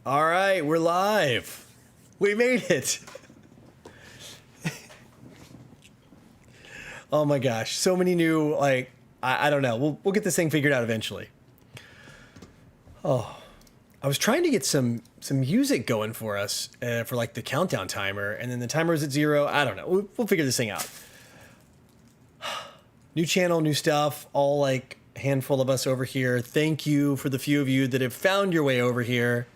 All right, we're live. We made it. Oh my gosh, so many new, like, I don't know. We'll get this thing figured out eventually. Oh, I was trying to get some music going for us for like the countdown timer, and then the timer is at 0. I don't know. We'll figure this thing out. New channel, new stuff, all like a handful of us over here. Thank you for the few of you that have found your way over here.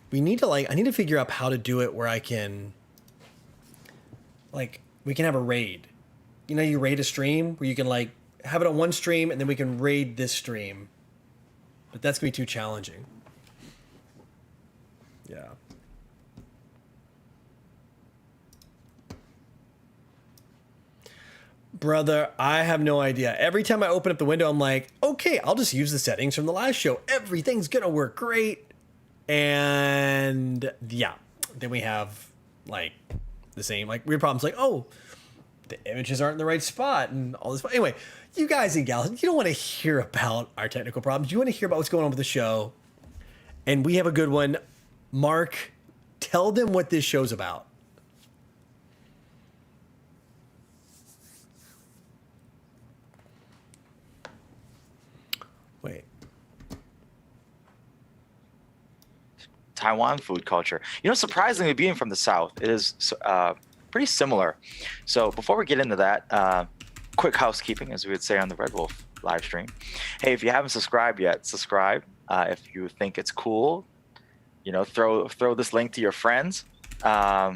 I need to figure out how to do it where I can, like, we can have a raid. You know, you raid a stream where you can like have it on one stream and then we can raid this stream. But that's gonna be too challenging. Yeah. Brother, I have no idea. Every time I open up the window, I'm like, okay, I'll just use the settings from the last show. Everything's gonna work great. And yeah, then we have like the same like weird problems like, oh, the images aren't in the right spot and all this. Anyway, you guys and gals, you don't want to hear about our technical problems. You want to hear about what's going on with the show. And we have a good one. Mark, tell them what this show's about. Wait. Taiwan food culture. You know, surprisingly, being from the South, it is pretty similar. So before we get into that, quick housekeeping, as we would say on the Red Wolf live stream. Hey, if you haven't subscribed yet, subscribe. If you think it's cool, you know, throw this link to your friends. Throw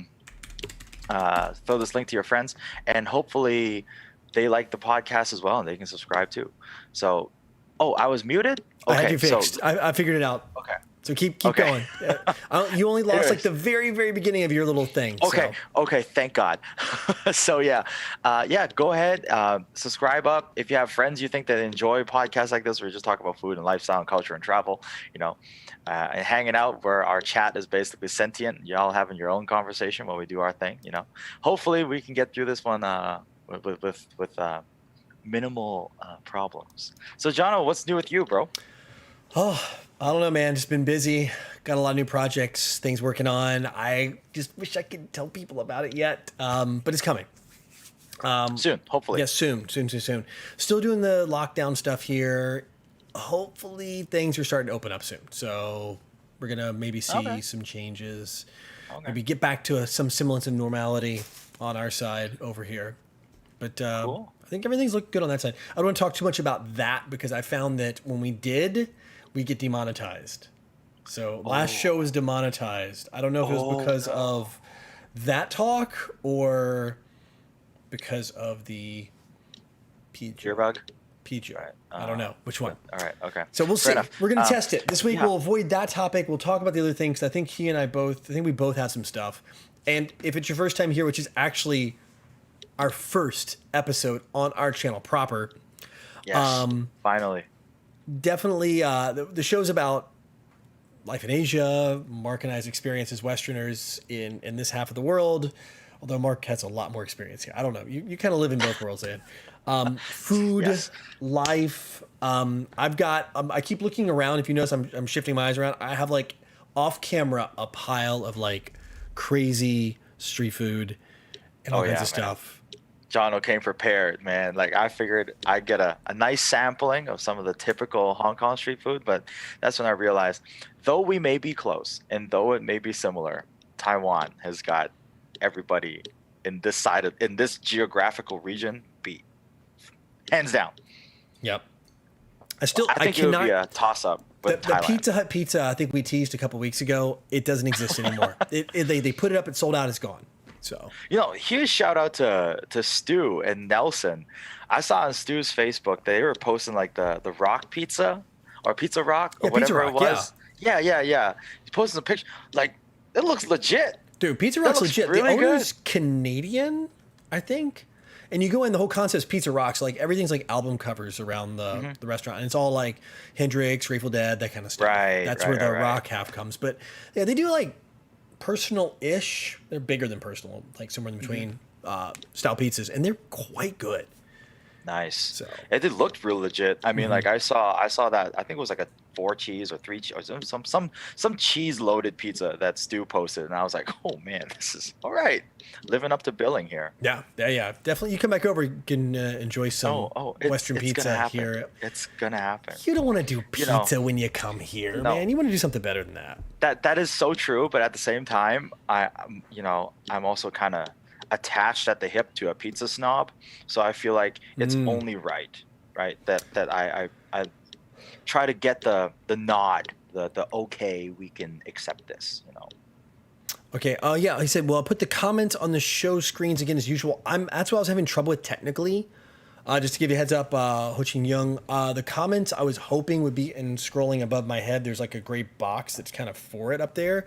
this link to your friends, and hopefully they like the podcast as well, and they can subscribe too. So, oh, I was muted. Okay, I had you fixed. I figured it out. Okay. So keep going. You only lost like the very, very beginning of your little thing. Okay. So. Okay. Thank God. So yeah, go ahead, subscribe up. If you have friends you think that enjoy podcasts like this, where we just talk about food and lifestyle and culture and travel, you know, and hanging out where our chat is basically sentient. Y'all having your own conversation while we do our thing, you know. Hopefully we can get through this one with minimal problems. So Jono, what's new with you, bro? Oh, I don't know, man. Just been busy. Got a lot of new projects, things working on. I just wish I could tell people about it yet, but it's coming. Soon, hopefully. Yes, soon. Still doing the lockdown stuff here. Hopefully things are starting to open up soon. So we're going to maybe see some changes. Okay. Maybe get back to some semblance of normality on our side over here. But cool. I think everything's looking good on that side. I don't want to talk too much about that because I found that when we get demonetized. So last show was demonetized. I don't know if it was because of that talk or because of the PG bug. PG. Right. I don't know which one. All right. Okay. So we'll see. We're going to test it this week. Yeah. We'll avoid that topic. We'll talk about the other things. I think we both have some stuff. And if it's your first time here, which is actually our first episode on our channel proper. Yes. Finally. Definitely, the show's about life in Asia, Mark and I's experience as Westerners in this half of the world, although Mark has a lot more experience here. I don't know. You kind of live in both worlds, Ian. Food, yes. Life. I keep looking around. If you notice, I'm shifting my eyes around. I have, like, off camera, a pile of, like, crazy street food and all kinds of stuff. Jono came prepared, man. Like, I figured I'd get a nice sampling of some of the typical Hong Kong street food, but that's when I realized, though we may be close and though it may be similar, Taiwan has got everybody in this geographical region beat, hands down. Yep. I think it would be a toss-up with the Pizza Hut pizza. I think we teased a couple weeks ago. It doesn't exist anymore. They put it up, it sold out, it's gone. So, you know, huge shout out to Stu and Nelson. I saw on Stu's Facebook they were posting like the Rock Pizza or Pizza Rock or whatever it was. Yeah. He's posting a picture. Like, it looks legit. Dude, Pizza Rock's legit. Really the owner's Canadian, I think. And you go in, the whole concept is Pizza Rocks. Like, everything's like album covers around the restaurant. And it's all like Hendrix, Grateful Dead, that kind of stuff. Right. That's where the rock half comes. But yeah, they do like personal-ish. They're bigger than personal, like somewhere in between style pizzas, and they're quite good. Nice. So It did looked real legit. I mean, like I saw that. I think it was like a 4 cheese or 3 cheese or some cheese loaded pizza that Stu posted, and I was like, oh man, this is all right. Living up to billing here. yeah, definitely. You come back over, you can enjoy some It's Western it's gonna pizza happen. here. It's gonna happen. You don't want to do You know, pizza when you come here, no, man. You want to do something better than that. that is so true. But at the same time, I'm also kind of attached at the hip to a pizza snob, so I feel like it's only right, that I try to get the nod, the okay, we can accept this. Okay. Yeah. Like I said, well, I'll put the comments on the show screens again as usual. That's what I was having trouble with technically. Just to give you a heads up, Ho Ching Young, the comments I was hoping would be in scrolling above my head. There's like a gray box that's kind of for it up there.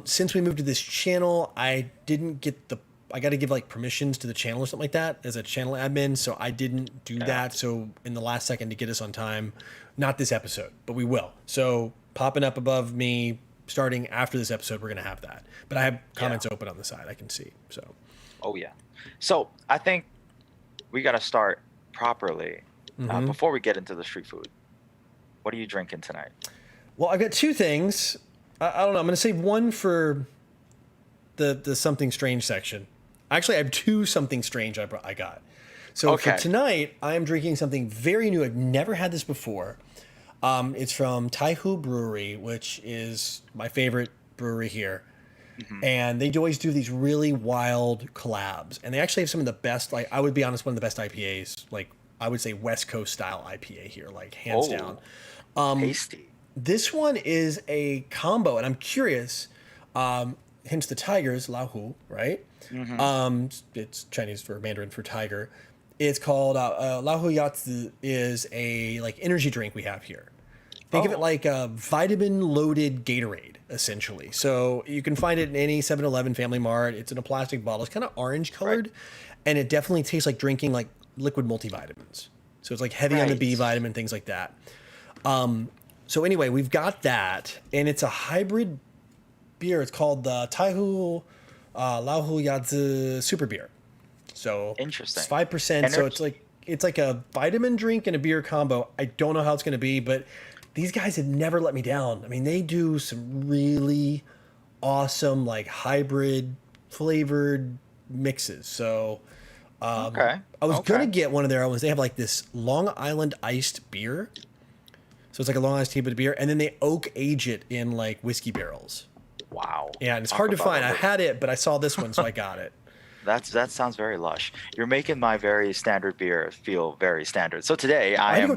Since we moved to this channel, I didn't get I got to give like permissions to the channel or something like that as a channel admin. So I didn't do that. So in the last second to get us on time, not this episode, but we will. So popping up above me, starting after this episode, we're going to have that. But I have comments open on the side I can see. So. Oh yeah. So I think we got to start properly before we get into the street food. What are you drinking tonight? Well, I've got two things. I don't know. I'm going to save one for the something strange section. Actually, I have two something strange I got. So for tonight, I am drinking something very new. I've never had this before. It's from Thaihu Brewery, which is my favorite brewery here. And they always do these really wild collabs. And they actually have some of the best, like, I would be honest, one of the best IPAs. Like, I would say West Coast style IPA here, like, hands down. Tasty. This one is a combo, and I'm curious, hence the tigers, Lahu, right? It's Chinese for Mandarin for tiger. It's called Lahu Yatsu, is a like energy drink we have here. Think of it like a vitamin-loaded Gatorade, essentially. So you can find it in any 7-Eleven, Family Mart. It's in a plastic bottle. It's kind of orange-colored, and it definitely tastes like drinking like liquid multivitamins. So it's like heavy on the B vitamin, things like that. So anyway, we've got that, and it's a hybrid beer. It's called the Thaihu Lahu Yatsu Super Beer. So interesting. It's 5%. So it's like a vitamin drink and a beer combo. I don't know how it's going to be, but these guys have never let me down. I mean, they do some really awesome like hybrid flavored mixes. So I was gonna get one of their ones. They have like this Long Island iced beer. So it's like a Long Island tea but a beer, and then they oak age it in like whiskey barrels. Wow. Yeah, and it's hard to find. I had it, but I saw this one, so I got it. That sounds very lush. You're making my very standard beer feel very standard. So today I am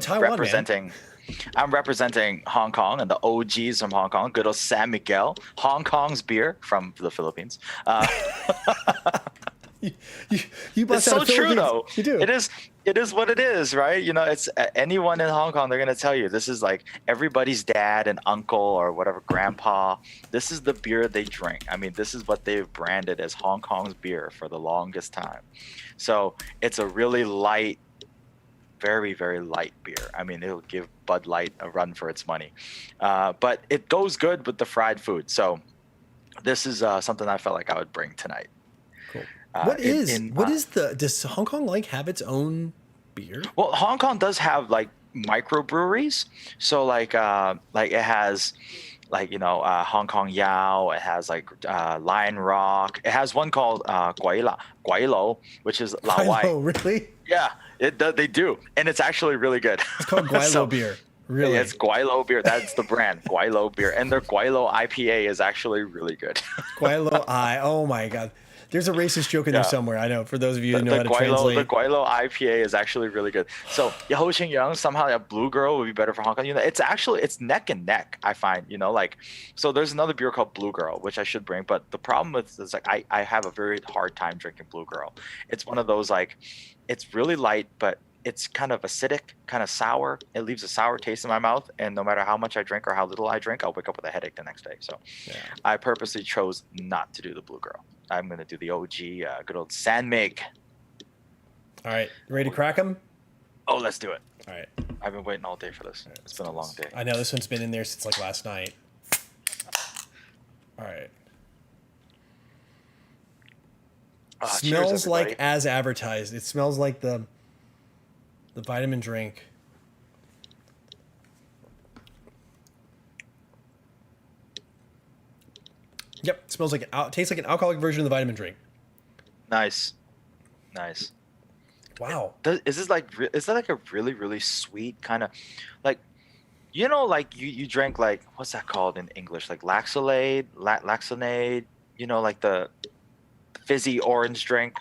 representing Hong Kong and the OGs from Hong Kong, good old San Miguel, Hong Kong's beer from the Philippines. You it's so true though. You do. It is what it is, right? It's anyone in Hong Kong, they're gonna tell you this is like everybody's dad and uncle or whatever grandpa. This is the beer they drink. I mean, this is what they've branded as Hong Kong's beer for the longest time. So it's a really light, very, very light beer. I mean, it'll give Bud Light a run for its money, but it goes good with the fried food. So this is something I felt like I would bring tonight. Cool. Does Hong Kong like have its own beer? Well, Hong Kong does have like microbreweries. So like it has Hong Kong Yao. It has like Lion Rock. It has one called Guai which is Lao Wai. Oh, really? Yeah, they do, and it's actually really good. It's called Guai beer. Really? It's Guai beer. That's the brand, Guai beer, and their Guai IPA is actually really good. Guai Oh my god. There's a racist joke in there somewhere. I know. For those of you who know how to translate, the Guai IPA is actually really good. So Ho Ching Young, somehow that Blue Girl would be better for Hong Kong. It's neck and neck. I find so there's another beer called Blue Girl, which I should bring, but the problem with is like I have a very hard time drinking Blue Girl. It's one of those like it's really light, but it's kind of acidic, kind of sour. It leaves a sour taste in my mouth, and no matter how much I drink or how little I drink, I'll wake up with a headache the next day. So I purposely chose not to do the Blue Girl. I'm going to do the OG, good old San Mig. All right. You ready to crack them? Oh, let's do it. All right. I've been waiting all day for this. It's been a long day. I know. This one's been in there since like last night. All right. Smells like as advertised. It smells like the The vitamin drink. Yep, it smells like tastes like an alcoholic version of the vitamin drink. Nice. Wow. Is this like is that like a really really sweet kind of like like you drank like what's that called in English, like laxonade, like the fizzy orange drink.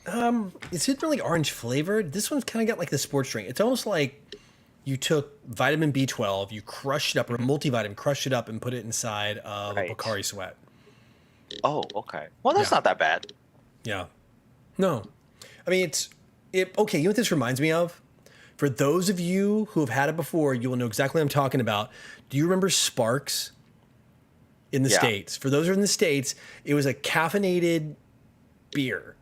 It's not really orange flavored. This one's kind of got like the sports drink. It's almost like you took vitamin B12, you crushed it up, or a multivitamin, crushed it up, and put it inside of a Pocari Sweat. Oh, okay. Well, that's not that bad. Yeah. No. I mean, okay, you know what this reminds me of? For those of you who have had it before, you will know exactly what I'm talking about. Do you remember Sparks in the States? For those who are in the States, it was a caffeinated beer.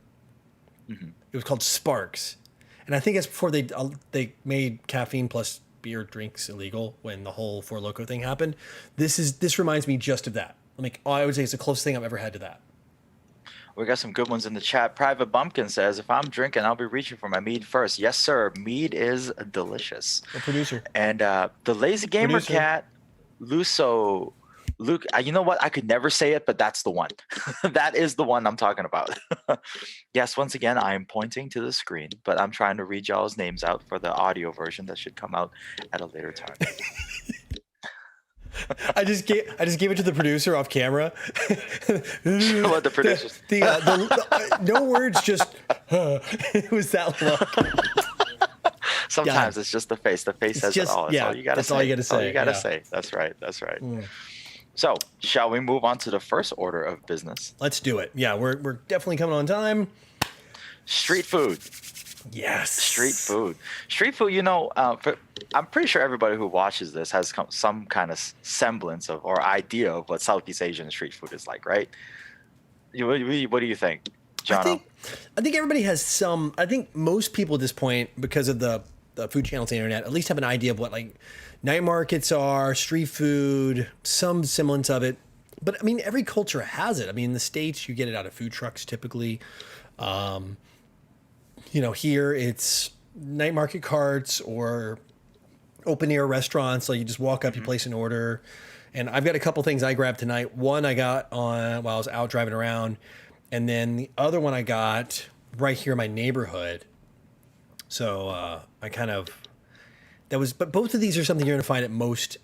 Mm-hmm. It was called Sparks. And I think it's before they made caffeine plus beer drinks illegal when the whole Four Loko thing happened. This reminds me just of that. I would say it's the closest thing I've ever had to that. We got some good ones in the chat. Private Bumpkin says, if I'm drinking, I'll be reaching for my mead first. Yes, sir. Mead is delicious. A producer. And the Lazy Gamer Cat, Luke, you know what? I could never say it, but that's the one. That is the one I'm talking about. Yes, once again, I am pointing to the screen, but I'm trying to read y'all's names out for the audio version that should come out at a later time. I just gave it to the producer off camera. What the producers? No words, just it was that look. Sometimes it's just the face. The face says it all. That's all you gotta say. All you gotta say. All you gotta say. That's right. Mm. So, shall we move on to the first order of business? Let's do it. Yeah, we're definitely coming on time. Street food. Yes. Street food. I'm pretty sure everybody who watches this has some kind of semblance of or idea of what Southeast Asian street food is like, right? What do you think, John? I think everybody has some. I think most people at this point, because of the food channels on the internet, at least have an idea of what like night markets are, street food, some semblance of it. But I mean, every culture has it. I mean, in the States, you get it out of food trucks typically. Here it's night market carts or open air restaurants. So you just walk up, you place an order. And I've got a couple things I grabbed tonight. One I got while I was out driving around. And then the other one I got right here in my neighborhood. So but both of these are something you're going to find at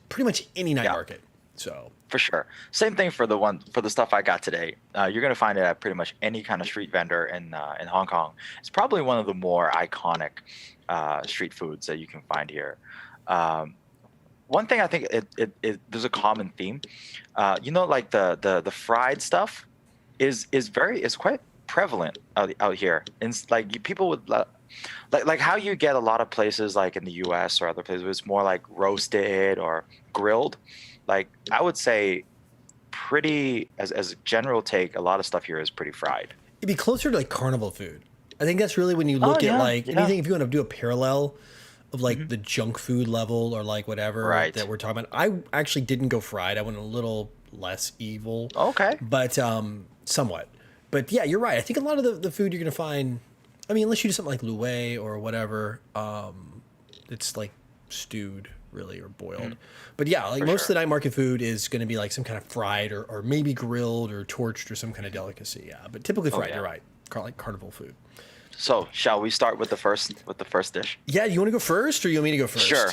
pretty much any night market. So for sure. Same thing for the stuff I got today. You're going to find it at pretty much any kind of street vendor in Hong Kong. It's probably one of the more iconic street foods that you can find here. One thing I think there's a common theme. Like the fried stuff is quite prevalent out here. And like people would like how you get a lot of places like in the US or other places, it's more like roasted or grilled. Like I would say pretty as a general take, a lot of stuff here is pretty fried. It'd be closer to like carnival food. I think that's really when you look at anything, if you want to do a parallel of like the junk food level or like whatever that we're talking about. I actually didn't go fried. I went a little less evil. Okay. But somewhat. But yeah, you're right. I think a lot of the food you're going to find, I mean, unless you do something like luau or whatever, it's like stewed really or boiled. But yeah, like most of the night market food is going to be like some kind of fried or maybe grilled or torched or some kind of delicacy. Yeah, but typically fried. You're right. Like carnival food. So shall we start with the first dish? Yeah, you want to go first or you want me to go first? Sure.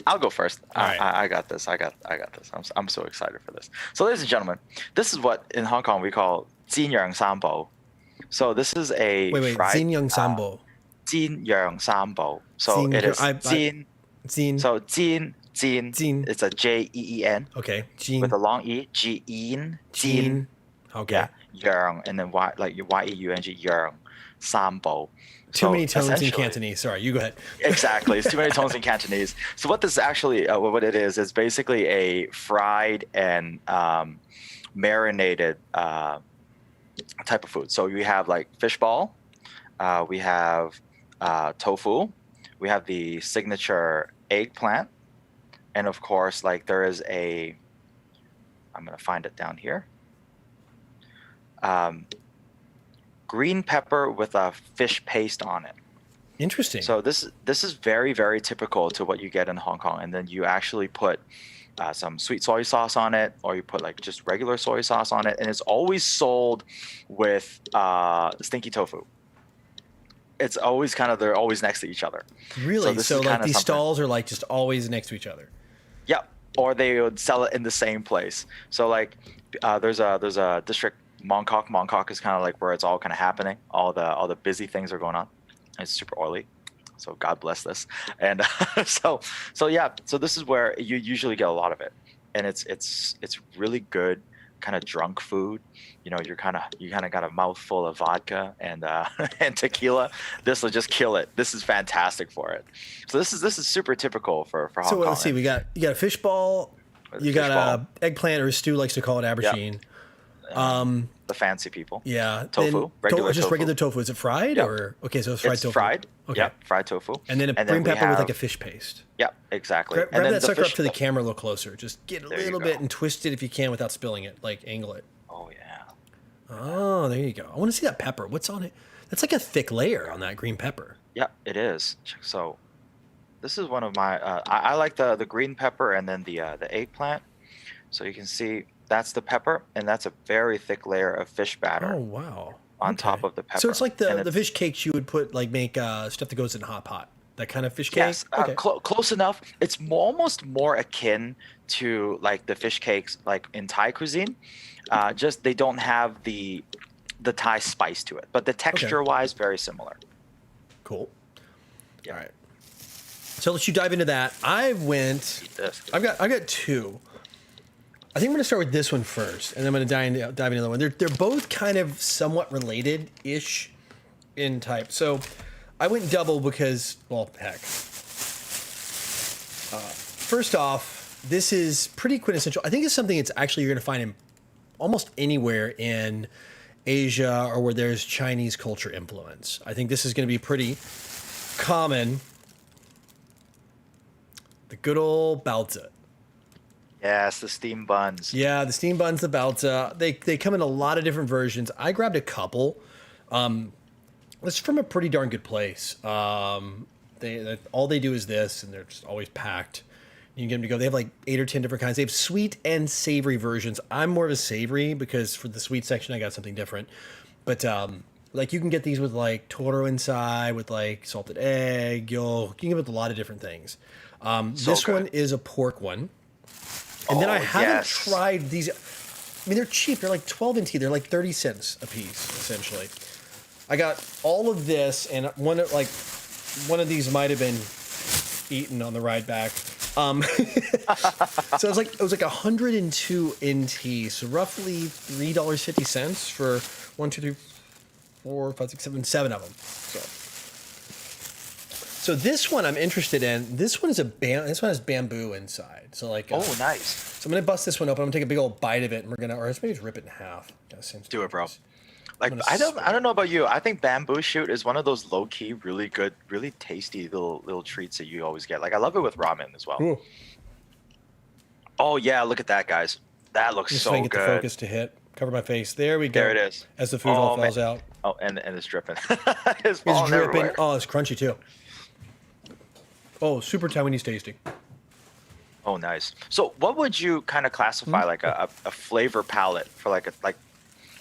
I'll go first. All right. I got this. I got this. I'm so excited for this. So ladies and gentlemen, this is what in Hong Kong we call 煎釀三寶. So this is a fried 煎釀三寶. 煎釀三寶. So it is 煎. So 煎. It's a J-E-E-N. Okay. 煎. With a long E. G-E-N. 煎. Okay. Yeah. Yang and then Y-E-U-N-G. Yang. 三寶. Too many tones in Cantonese. Sorry, you go ahead. Exactly. It's too many tones in Cantonese. So what this actually, what it is basically a fried and marinated type of food. So we have like fish ball. We have tofu. We have the signature eggplant. And of course, like there is I'm going to find it down here. Green pepper with a fish paste on it. Interesting. So this is very, very typical to what you get in Hong Kong, and then you actually put some sweet soy sauce on it, or you put like just regular soy sauce on it, and it's always sold with stinky tofu. It's always they're always next to each other. Really? This So is like kinda these something. stalls are like just always next to each other. Yep. Or they would sell it in the same place. So like, there's a district Mongkok. Mongkok is kind of like where it's all kind of happening. All the busy things are going on. It's super oily. So God bless this. And so yeah. So this is where you usually get a lot of it, and it's really good kind of drunk food. You know, you kind of got a mouthful of vodka and and tequila. This will just kill it. This is fantastic for it. So this is super typical for Hong So Kong. let's see. You got a fish ball. You got a eggplant, or Stu likes to call it aubergine. The fancy people. Yeah. Tofu, Then regular just tofu. regular tofu. Is it fried Yep. or okay? So it's fried It's tofu. fried. Okay. Yep, fried tofu. And then a green we pepper with like have- a fish paste. Yep, exactly. Grab and then that sucker fish, up to the camera a little closer. Just get a There you little go. bit and twist it if you can without spilling it. Like angle it. Oh yeah. Oh, there you go. I want to see that pepper. What's on it? That's like a thick layer on that green pepper. Yep, it is. So this is one of my. I like the green pepper and then the eggplant. So you can see that's the pepper, and that's a very thick layer of fish batter. Oh wow. On top of the pepper. So it's like And the fish cakes you would put like make stuff that goes in hot pot. That kind of fish cake. Yes, Okay. close enough. It's almost more akin to like the fish cakes like in Thai cuisine. Just they don't have the Thai spice to it, but the texture wise very similar. Cool. Yeah. All right. So let's you dive into that. I've got two. I think I'm going to start with this one first, and then I'm going to dive into the other one. They're both kind of somewhat related-ish in type. So I went double because, well, heck. First off, this is pretty quintessential. I think it's something that's actually you're going to find in almost anywhere in Asia or where there's Chinese culture influence. I think this is going to be pretty common. The good old baozi. Yes, the steamed buns. Yeah, the steamed buns, the baozi. They come in a lot of different versions. I grabbed a couple. It's from a pretty darn good place. All they do is this, and they're just always packed. You can get them to go. They have like 8 or 10 different kinds. They have sweet and savory versions. I'm more of a savory because for the sweet section, I got something different. But like you can get these with like toro inside, with like salted egg, yolk. You can get it with a lot of different things. This good. one is a pork one. And then I haven't tried these. I mean, they're cheap. They're like 12 NT. They're like 30 cents a piece, essentially. I got all of this, and one of these might have been eaten on the ride back. So it was like 102 NT, so roughly $3.50 for 1, 2, 3, 4, 5, 6, 7, 7 of them. So this one I'm interested in. This one has bamboo inside. So like Oh, nice. So I'm gonna bust this one open. I'm gonna take a big old bite of it, and let's maybe just rip it in half. Do it, bro. Like gonna I don't know about you. I think bamboo shoot is one of those low key, really good, really tasty little treats that you always get. Like I love it with ramen as well. Ooh. Oh yeah, look at that, guys. That looks Just so trying to good. get the focus to hit. Cover my face. There we go. There it is. As the food all falls out. Oh, and it's dripping. it's It's falling dripping. everywhere. Oh, it's crunchy too. Oh, super Taiwanese tasty. Oh, nice. So, what would you kind of classify like a flavor palette for like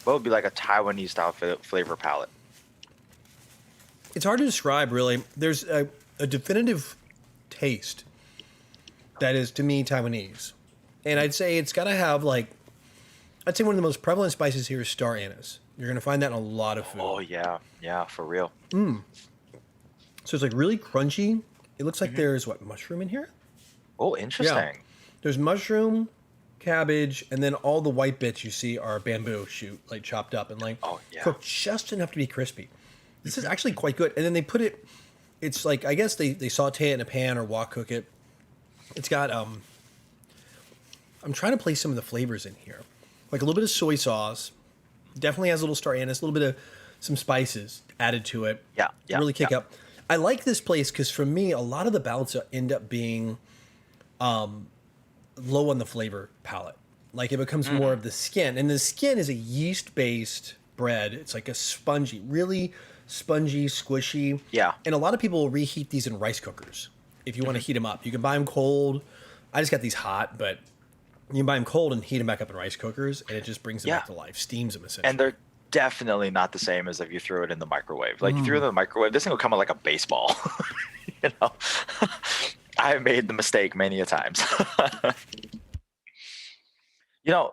what would be like a Taiwanese style flavor palette? It's hard to describe, really. There's a definitive taste that is, to me, Taiwanese. And I'd say it's got to have, I'd say one of the most prevalent spices here is star anise. You're going to find that in a lot of food. Oh, yeah. Yeah, for real. So it's like really crunchy. It looks like there's, mushroom in here? Oh, interesting. Yeah. There's mushroom, cabbage, and then all the white bits you see are bamboo shoot, like chopped up and cooked just enough to be crispy. This is actually quite good. And then they put it, it's like, I guess they saute it in a pan or wok cook it. It's got, I'm trying to place some of the flavors in here. Like a little bit of soy sauce. Definitely has a little star anise, a little bit of some spices added to it. Yeah. Really kick up. I like this place because for me, a lot of the baozi end up being low on the flavor palette. Like it becomes more of the skin. And the skin is a yeast-based bread. It's like a spongy, really spongy, squishy. Yeah. And a lot of people will reheat these in rice cookers if you want to heat them up. You can buy them cold. I just got these hot, but you can buy them cold and heat them back up in rice cookers, and it just brings them back to life, steams them essentially. And they're definitely not the same as if you threw it in the microwave. Like, you threw it in the microwave, this thing will come out like a baseball. You know, I made the mistake many a times. You know,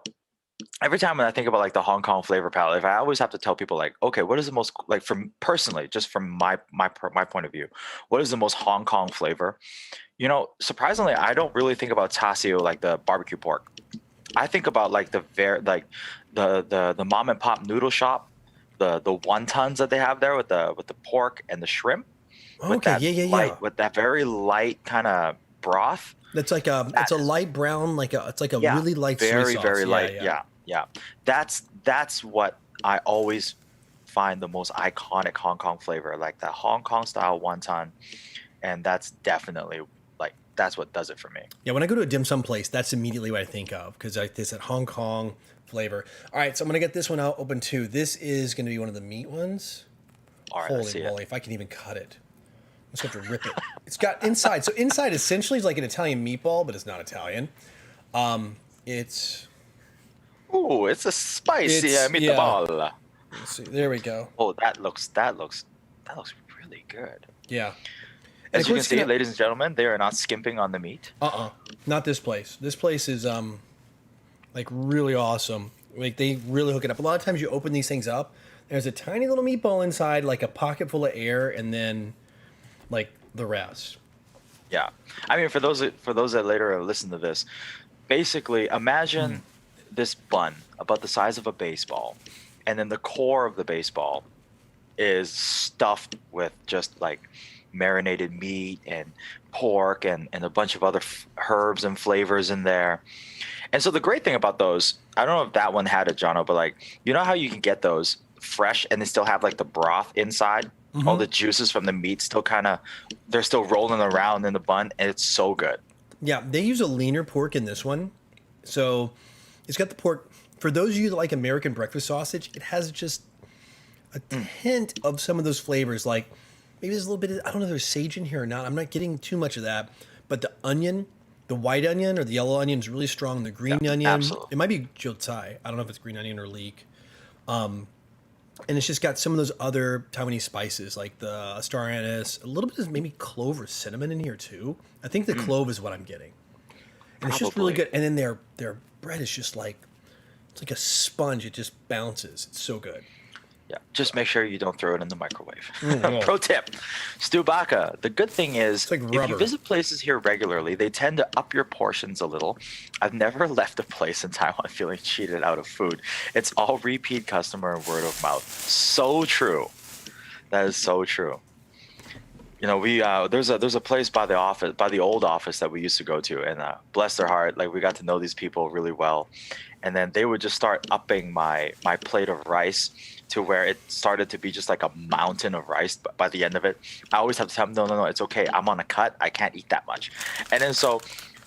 every time when I think about like the Hong Kong flavor palette, if I always have to tell people like, okay, what is the most, like, from personally, just from my point of view, what is the most Hong Kong flavor? You know, surprisingly, I don't really think about tasio, like the barbecue pork. I think about like the mom and pop noodle shop, the wontons that they have there with the pork and the shrimp. Okay, yeah. With that very light kind of broth. It's like it's a light brown, it's like a really light soy sauce. Very light. Yeah. That's what I always find the most iconic Hong Kong flavor, like that Hong Kong style wonton, and that's definitely that's what does it for me. Yeah, when I go to a dim sum place, that's immediately what I think of, because there's that Hong Kong flavor. All right, so I'm gonna get this one out open too. This is gonna be one of the meat ones. All right, holy moly! If I can even cut it. I'm just going to rip it. It's got inside. So inside essentially is like an Italian meatball, but it's not Italian. It's a spicy meatball. Yeah. Let's see. There we go. Oh, that looks really good. Yeah. As you can see, ladies and gentlemen, they are not skimping on the meat. Not this place. This place is like really awesome. Like, they really hook it up. A lot of times you open these things up, there's a tiny little meatball inside, like a pocket full of air, and then like the rest. Yeah, I mean, for those that later listen to this, basically imagine this bun about the size of a baseball, and then the core of the baseball is stuffed with just like marinated meat and pork and a bunch of other herbs and flavors in there. And so the great thing about those, I don't know if that one had it, Jono, but like, you know how you can get those fresh and they still have like the broth inside? All the juices from the meat still they're still rolling around in the bun, and it's so good. Yeah, they use a leaner pork in this one. So it's got the pork. For those of you that like American breakfast sausage, it has just a hint of some of those flavors. Like, maybe there's a little bit of, I don't know if there's sage in here or not. I'm not getting too much of that. But the onion, the white onion or the yellow onion is really strong. The green onion, absolutely. It might be jiu-tsai. I don't know if it's green onion or leek. And it's just got some of those other Taiwanese spices, like the star anise, a little bit of maybe clove or cinnamon in here too. I think the clove is what I'm getting. And it's just really good. And then their bread is just like, it's like a sponge. It just bounces. It's so good. Yeah, just make sure you don't throw it in the microwave. Pro tip, Stu Baka. The good thing is, like if you visit places here regularly, they tend to up your portions a little. I've never left a place in Taiwan feeling cheated out of food. It's all repeat customer and word of mouth. So true. That is so true. You know, we there's a place by the old office that we used to go to, and bless their heart, like, we got to know these people really well, and then they would just start upping my plate of rice to where it started to be just like a mountain of rice. But by the end of it, I always have to tell them, no, it's okay. I'm on a cut. I can't eat that much. And then so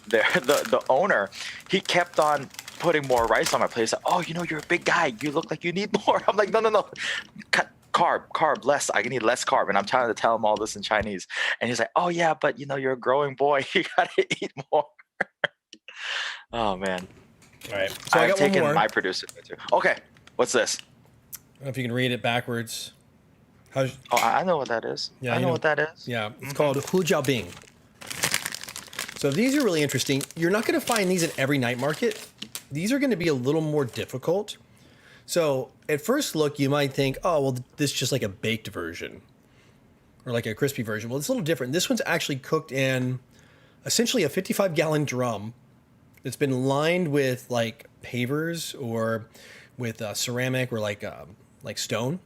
the owner, he kept on putting more rice on my plate. He's like, oh, you're a big guy. You look like you need more. I'm like, no. Cut. Carb, less. I need less carb. And I'm trying to tell him all this in Chinese. And he's like, oh, yeah, but, you're a growing boy. You got to eat more. Oh, man. All right. So I've taken my producer too. Okay. What's this? I don't know if you can read it backwards. I know what that is. Yeah, I know what that is. Yeah, it's called Hu Jiao Bing. So these are really interesting. You're not going to find these at every night market. These are going to be a little more difficult. So at first look, you might think, oh, well, this is just like a baked version or like a crispy version. Well, it's a little different. This one's actually cooked in essentially a 55-gallon drum that's been lined with like pavers or with ceramic or like stone,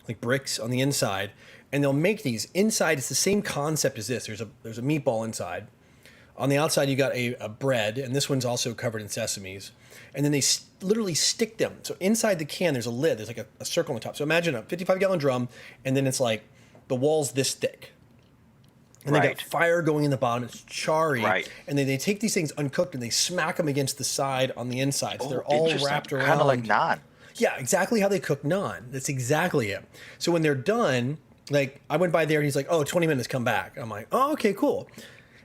like bricks on the inside. And they'll make these inside. It's the same concept as this. There's a meatball inside. On the outside, you got a bread, and this one's also covered in sesames. And then they literally stick them. So inside the can, there's a lid. There's like a circle on the top. So imagine a 55-gallon drum, and then it's like the wall's this thick. And they got fire going in the bottom. It's charry. Right. And then they take these things uncooked, and they smack them against the side on the inside. So they're all wrapped around. Kind of like naan. Yeah, exactly how they cook naan. That's exactly it. So when they're done, like I went by there and he's like, "Oh, 20 minutes, come back." I'm like, "Oh, okay, cool."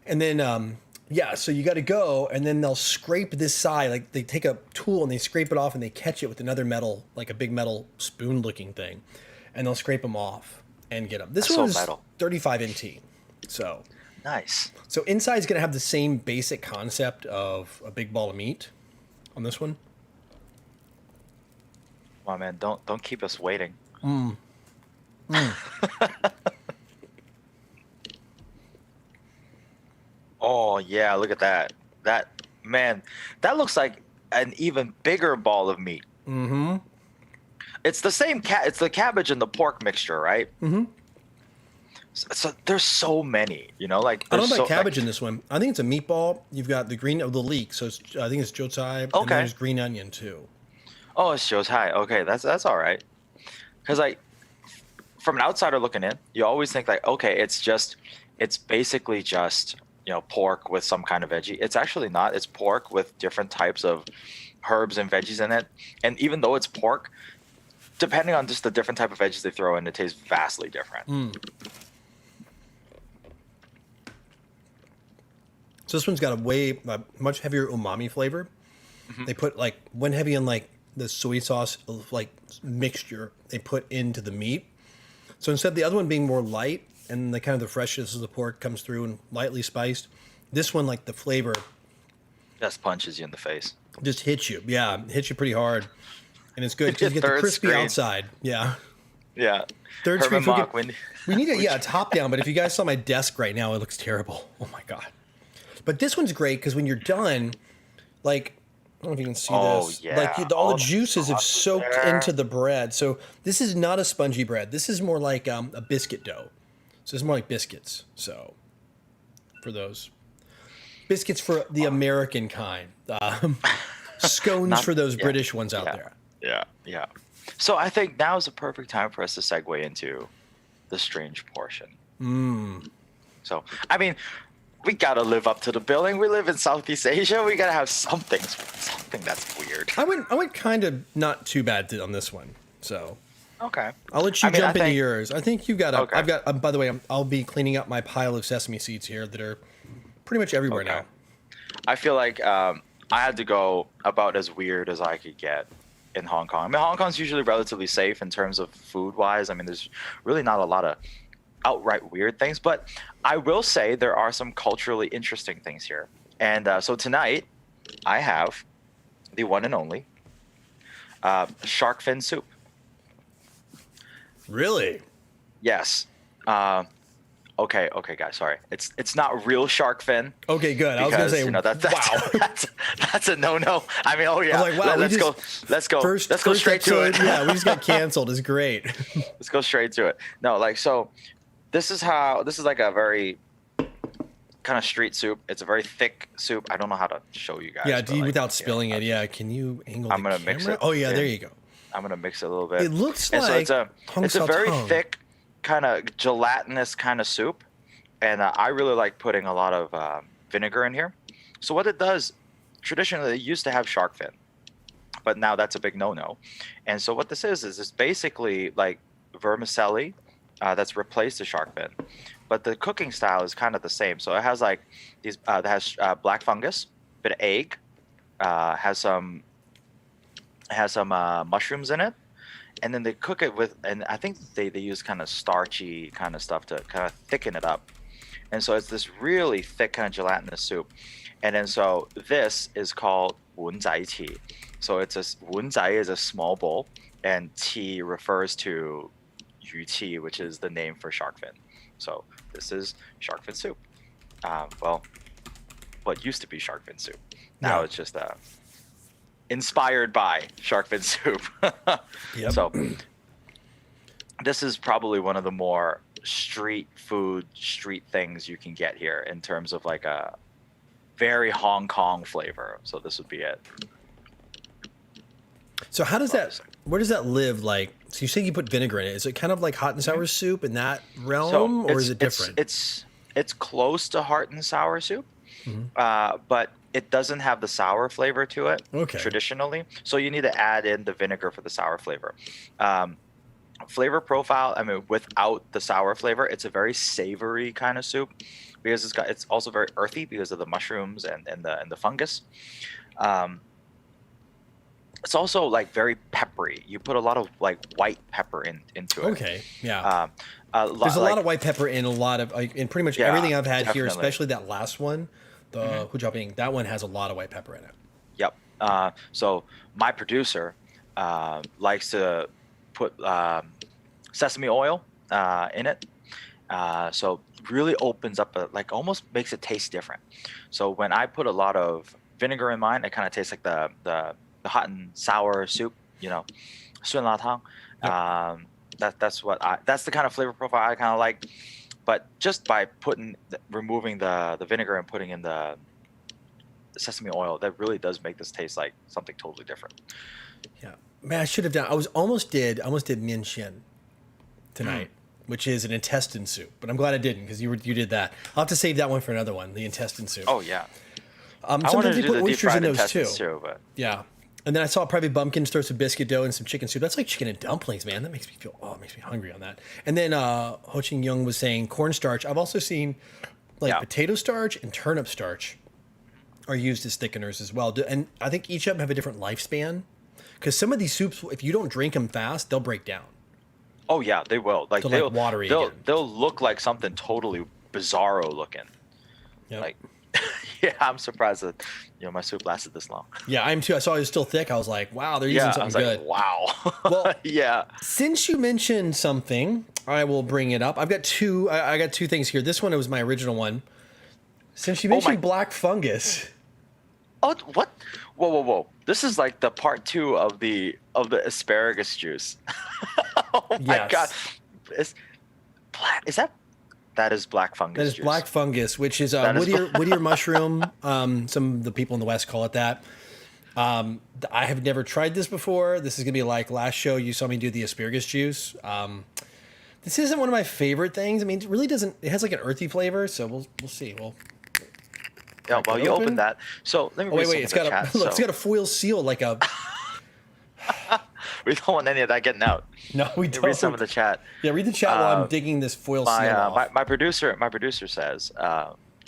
And then yeah, so you got to go, and then they'll scrape this side. Like they take a tool and they scrape it off, and they catch it with another metal, like a big metal spoon-looking thing, and they'll scrape them off and get them. This That's one so was metal. 35 NT. So Nice. so inside is gonna have the same basic concept of a big ball of meat on this one. Oh man, don't keep us waiting. Oh yeah, look at that. That man, that looks like an even bigger ball of meat. Mm-hmm. It's the same it's the cabbage and the pork mixture, right? Mm-hmm. So there's so many, like I don't know there's about cabbage like, in this one. I think it's a meatball. You've got the green of the leek, so it's, I think it's jocai. And then Okay. there's green onion too. oh, it shows high. Okay, that's all right. Because like from an outsider looking in, you always think like, okay, it's basically just pork with some kind of veggie. It's actually not. It's pork with different types of herbs and veggies in it. And even though it's pork, depending on just the different type of veggies they throw in, it tastes vastly different. So this one's got a much heavier umami flavor. Mm-hmm. They put like one heavy on like the soy sauce like mixture they put into the meat. So instead of the other one being more light and the kind of the freshness of the pork comes through and lightly spiced, this one like the flavor Just punches you in the face. just hits you. Yeah, it hits you pretty hard, and it's good because you get the Third crispy screen. outside. Yeah. Yeah. Third Herman screen. Mock, We need a top down, but if you guys saw my desk right now, it looks terrible. Oh my god! But this one's great because when you're done, like I don't know if you can see this. Yeah. Like all the juices have sauce soaked there. into the bread. So this is not a spongy bread. This is more like a biscuit dough. So it's more like biscuits. So for those biscuits for the American kind, scones for those British ones out there. Yeah. So I think now is the perfect time for us to segue into the strange portion. So, I mean, we gotta live up to the billing. We live in Southeast Asia. We gotta have something that's weird. I went kind of not too bad on this one. So Okay. I'll let you jump into yours. I think you've got Okay. I've got. By the way, I'll be cleaning up my pile of sesame seeds here that are pretty much everywhere now. I feel like I had to go about as weird as I could get in Hong Kong. I mean, Hong Kong's usually relatively safe in terms of food-wise. I mean, there's really not a lot of outright weird things, but I will say there are some culturally interesting things here. And so tonight, I have the one and only shark fin soup. Really? Yes. Okay, guys. Sorry, it's not real shark fin. Okay, good. I was gonna say, wow. That's a no. I mean, oh yeah. I was like, wow. Let's go. Let's go straight to it. Yeah, we just got canceled. It's great. Let's go straight to it. No, like so. This is like a very kind of street soup. It's a very thick soup. I don't know how to show you guys. Yeah, but, like, without spilling it. Yeah, can you angle? I'm the gonna mix camera? it. Oh yeah, in. there you go. I'm gonna mix it a little bit. It looks and like so it's a very tongue. thick, kind of gelatinous kind of soup, and I really like putting a lot of vinegar in here. So what it does, traditionally, it used to have shark fin, but now that's a big no-no. And so what this is it's basically like vermicelli that's replaced the shark fin, but the cooking style is kind of the same. So it has like these, it has black fungus, bit of egg, has some mushrooms in it, and then they cook it with, and I think they use kind of starchy kind of stuff to kind of thicken it up. And so it's this really thick kind of gelatinous soup. And then so this is called Wonzai Tea. So Wonzai is a small bowl, and tea refers to yu tea, which is the name for shark fin. So this is shark fin soup. Well, what used to be shark fin soup. Now it's just inspired by shark fin soup. Yep. So this is probably one of the more street things you can get here in terms of like a very Hong Kong flavor. So this would be it. So how does that? Where does that live? Like, so you say you put vinegar in it. Is it kind of like hot and sour soup in that realm, or is it different? It's close to hot and sour soup, but it doesn't have the sour flavor to it traditionally. So you need to add in the vinegar for the sour flavor. Flavor profile, I mean, without the sour flavor, it's a very savory kind of soup because it's also very earthy because of the mushrooms and the fungus. It's also like very peppery. You put a lot of like white pepper into it. Okay, yeah. There's a lot of white pepper in a lot of in pretty much everything I've had here, especially that last one, the Hujia, that one has a lot of white pepper in it. Yep. So my producer likes to put sesame oil in it. So really opens up, like almost makes it taste different. So when I put a lot of vinegar in mine, it kind of tastes like the hot and sour soup, Sun La Tang. That's the kind of flavor profile I kind of like. But just by removing the vinegar and putting in the sesame oil, that really does make this taste like something totally different. Yeah, man, I should have done. I almost did mian xian tonight, which is an intestine soup. But I'm glad I didn't because you did that. I'll have to save that one for another one, the intestine soup. Oh yeah. Sometimes you put oysters in those too. But... Yeah. And then I saw Private Bumpkins throw some biscuit dough and some chicken soup. That's like chicken and dumplings, man. That makes me hungry on that. And then Ho Ching Young was saying cornstarch. I've also seen potato starch and turnip starch are used as thickeners as well. And I think each of them have a different lifespan because some of these soups, if you don't drink them fast, they'll break down. Oh yeah, they will. Like watery. They'll look like something totally bizarro looking. Yep. Like, yeah, I'm surprised that my soup lasted this long. Yeah, I am too. I saw it was still thick. I was like, wow, they're using something good. Like, wow. Well, yeah. Since you mentioned something, I will bring it up. I've got two. I got two things here. This one was my original one. Since you mentioned black fungus. Oh, what? Whoa! This is like the part 2 of the asparagus juice. Oh my god! Is that is black fungus? That is juice. Black fungus, which is Whittier mushroom. Some of the people in the West call it that. I have never tried this before. This is gonna be like last show you saw me do the asparagus juice. This isn't one of my favorite things. I mean, it really doesn't. It has like an earthy flavor, so we'll see. Yeah, well, you opened that. So let me read wait. It's got a foil seal, like a. We don't want any of that getting out. No, we don't. Read some of the chat. Yeah, read the chat while I'm digging this foil seal off. My producer says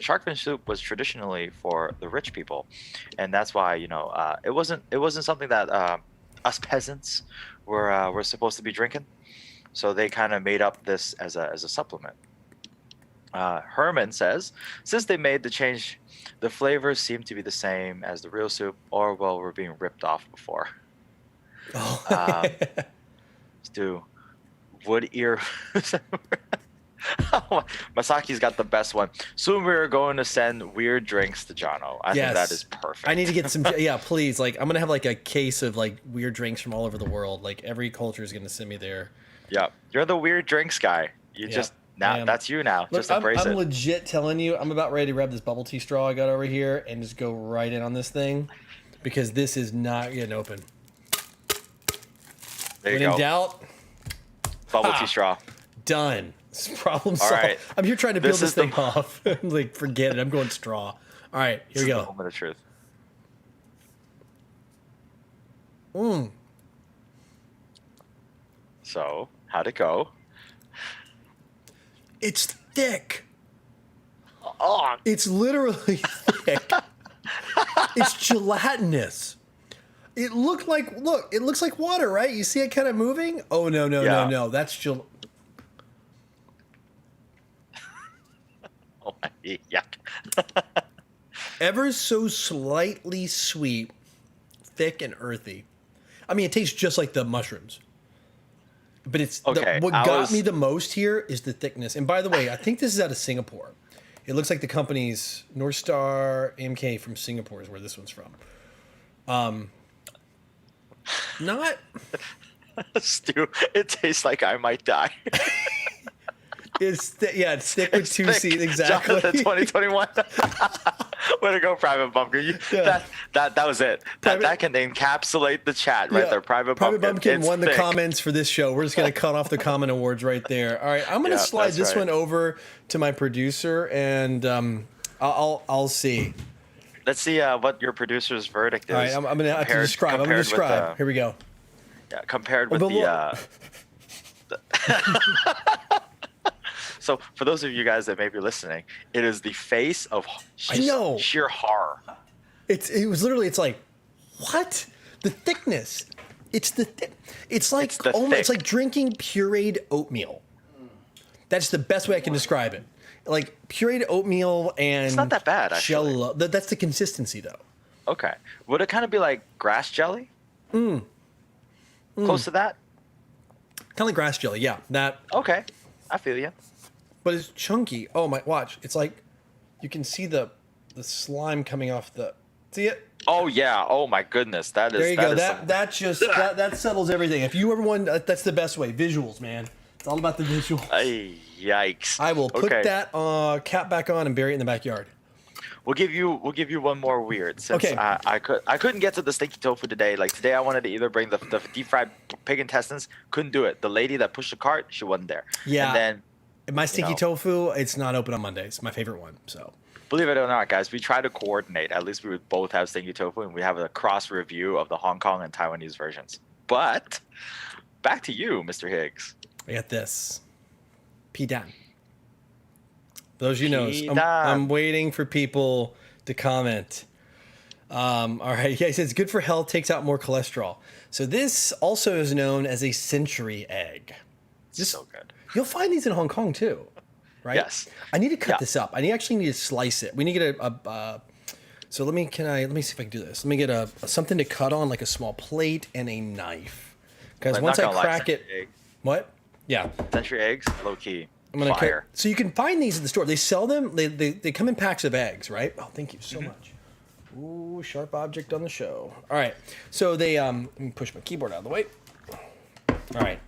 shark fin soup was traditionally for the rich people, and that's why it wasn't something that us peasants were supposed to be drinking. So they kind of made up this as a supplement. Herman says, since they made the change, the flavors seem to be the same as the real soup, or we're being ripped off before. Oh. Let's do wood ear. Masaki's got the best one. Soon we're going to send weird drinks to Jono. I think that is perfect. I need to get some. Yeah, please. Like, I'm gonna have like a case of like weird drinks from all over the world. Like every culture is gonna send me there. Yeah, you're the weird drinks guy. That's you now. Look, just embrace it. I'm legit telling you, I'm about ready to grab this bubble tea straw I got over here and just go right in on this thing because this is not getting open. There you go. When in doubt, bubble tea straw. Done. Problem solved. All right. I'm here trying to peel this thing off. Like, forget it. I'm going straw. All right, here we go. The moment of truth. So, how'd it go? It's thick. Oh. It's literally thick. It's gelatinous. It looks like water, right? You see it kind of moving? Oh, no. That's Oh, my yuck. Ever so slightly sweet, thick and earthy. I mean, it tastes just like the mushrooms. But it's what got me the most here is the thickness. And by the way, I think this is out of Singapore. It looks like the company's North Star MK from Singapore is where this one's from. Not Stu, it tastes like I might die. It's thick with two C's, exactly. Jonathan 2021. Way to go, Private Bumpkin. That was it. That can encapsulate the chat right there. Private Bumpkin won the comments for this show. We're just gonna cut off the comment awards right there. All right, I'm gonna slide this one over to my producer, and I'll see. let's see what your producer's verdict is. All right, I'm gonna have to describe. I'm gonna describe. Here we go. Yeah, compared with the. So for those of you guys that may be listening, it is the face of sheer horror. It was literally. It's like, what? The thickness. It's like it's like drinking pureed oatmeal. That's the best way I can describe it. Like pureed oatmeal and it's not that bad actually. Jello. That's the consistency though. Okay, would it kind of be like grass jelly? Close to that. Kind of like grass jelly, yeah. That. Okay, I feel you. But it's chunky. Oh my! Watch. It's like you can see the slime coming off the. See it? Oh yeah! Oh my goodness! That is. There you go. That settles everything. If you ever want, that's the best way. Visuals, man. It's all about the visuals. Yikes! I will put that cap back on and bury it in the backyard. We'll give you one more weird. Since I couldn't get to the stinky tofu today. Like today, I wanted to either bring the deep fried pig intestines. Couldn't do it. The lady that pushed the cart, she wasn't there. Yeah. And then my stinky tofu, it's not open on Mondays. My favorite one. So. Believe it or not, guys, we try to coordinate. At least we would both have stinky tofu, and we have a cross review of the Hong Kong and Taiwanese versions. But back to you, Mr. Higgs. I got this. Pidan. Those you know, I'm waiting for people to comment. All right, yeah, he says good for health, takes out more cholesterol. So this also is known as a century egg. So good. You'll find these in Hong Kong too, right? Yes. I need to cut this up. I actually need to slice it. We need to get so let me see if I can do this. Let me get something to cut on, like a small plate and a knife. Because once I crack it, what? Yeah. Century eggs, low key. I'm gonna fire. So you can find these at the store. They sell them. They come in packs of eggs, right? Oh, thank you so much. Ooh, sharp object on the show. All right. So they let me push my keyboard out of the way. All right.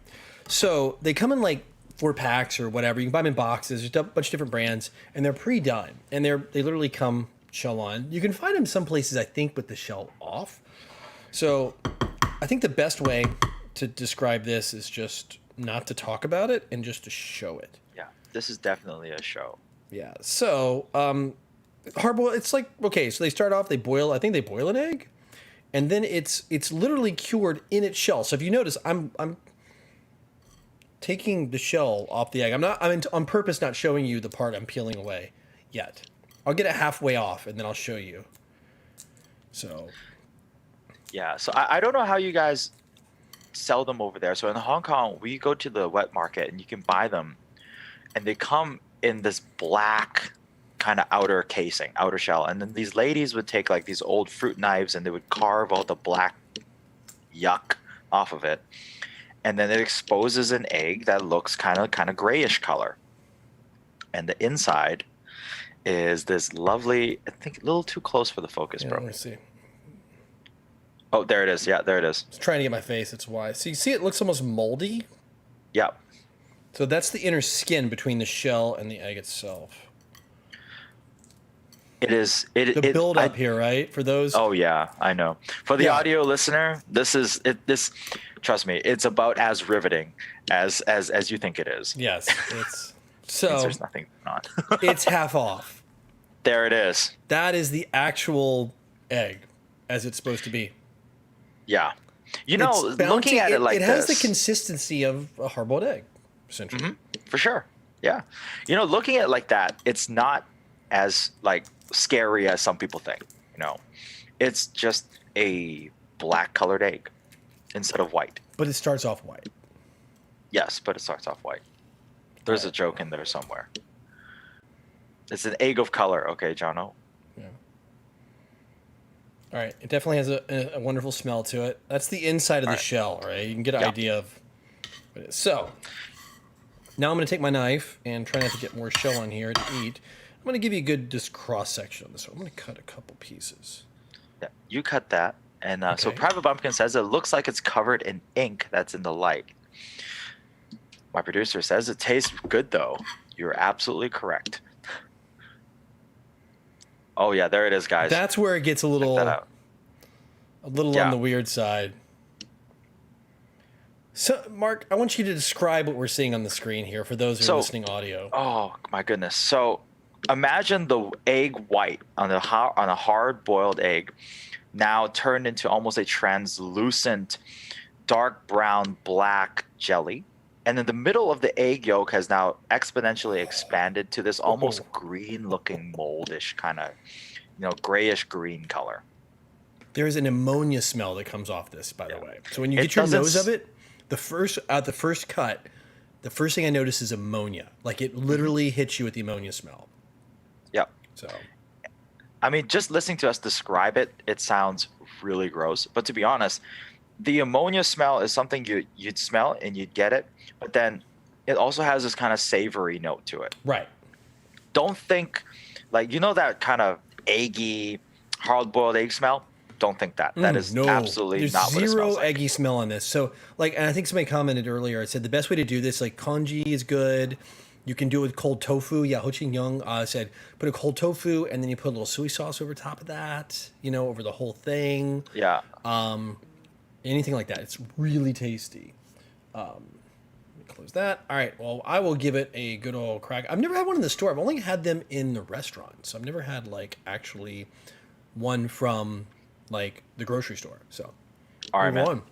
So they come in like 4 packs or whatever. You can buy them in boxes. There's a bunch of different brands, and they're pre-done, and they literally come shell on. You can find them some places, I think, with the shell off. So I think the best way to describe this is just not to talk about it and just to show it. Yeah, this is definitely a show. Yeah. So hard boil. It's like, okay, so they start off. They boil. I think they boil an egg, and then it's literally cured in its shell. So if you notice, I'm taking the shell off the egg. I'm on purpose not showing you the part I'm peeling away yet. I'll get it halfway off and then I'll show you. So. Yeah. So I don't know how you guys sell them over there. So in Hong Kong, we go to the wet market and you can buy them, and they come in this black kind of outer shell. And then these ladies would take like these old fruit knives and they would carve all the black yuck off of it. And then it exposes an egg that looks kind of grayish color. And the inside is this lovely, I think a little too close for the focus, bro. Let me see. Oh, there it is. Yeah, there it is. I was trying to get my face. It's why. So you see it looks almost moldy? Yeah. So that's the inner skin between the shell and the egg itself. It is. The build up here, right? For those. Oh yeah, I know. For the audio listener, this is it. This, trust me, it's about as riveting as you think it is. Yes, it's so. There's nothing not. It's half off. There it is. That is the actual egg, as it's supposed to be. Yeah, you know, looking at it like this, it has the consistency of a hard-boiled egg, essentially. Mm-hmm. For sure. Yeah, you know, looking at it like that, it's not as like scary as some people think. You know, it's just a black colored egg instead of white. But it starts off white. Yes, but it starts off white. There's a joke in there somewhere. It's an egg of color. Okay, Jono. Yeah. All right. It definitely has a wonderful smell to it. That's the inside of the shell, right? You can get an idea of what it is. So now I'm going to take my knife and try not to get more shell on here to eat. I'm going to give you a good just cross section on this one. I'm going to cut a couple pieces. Yeah, you cut that. And so Private Bumpkin says it looks like it's covered in ink that's in the light. My producer says it tastes good, though. You're absolutely correct. Oh, yeah, there it is, guys. That's where it gets a little on the weird side. So, Mark, I want you to describe what we're seeing on the screen here for those who are listening audio. Oh, my goodness. So imagine the egg white on a hard boiled egg now turned into almost a translucent dark brown black jelly. And then the middle of the egg yolk has now exponentially expanded to this almost Oh. green looking moldish kind of, grayish green color. There's an ammonia smell that comes off this, by the way. So when you It get your doesn't nose of it, the first cut, the first thing I notice is ammonia. Like it literally hits you with the ammonia smell. Yep. So, I mean, just listening to us describe it, it sounds really gross. But to be honest, the ammonia smell is something you'd smell and you'd get it, but then it also has this kind of savory note to it. right. Don't think like that kind of eggy, hard-boiled egg smell. Don't think that. That is No, absolutely there's not what it zero smells like. eggy smell on this. So, like, and I think somebody commented earlier. It said the best way to do this, like, congee is good. You can do it with cold tofu. Yeah, Ho Ching Young said put a cold tofu and then you put a little soy sauce over top of that. Over the whole thing. Yeah. Anything like that. It's really tasty. Let me close that. All right. Well, I will give it a good old crack. I've never had one in the store. I've only had them in the restaurant. So I've never had like actually one from like the grocery store. So All right, move man. on.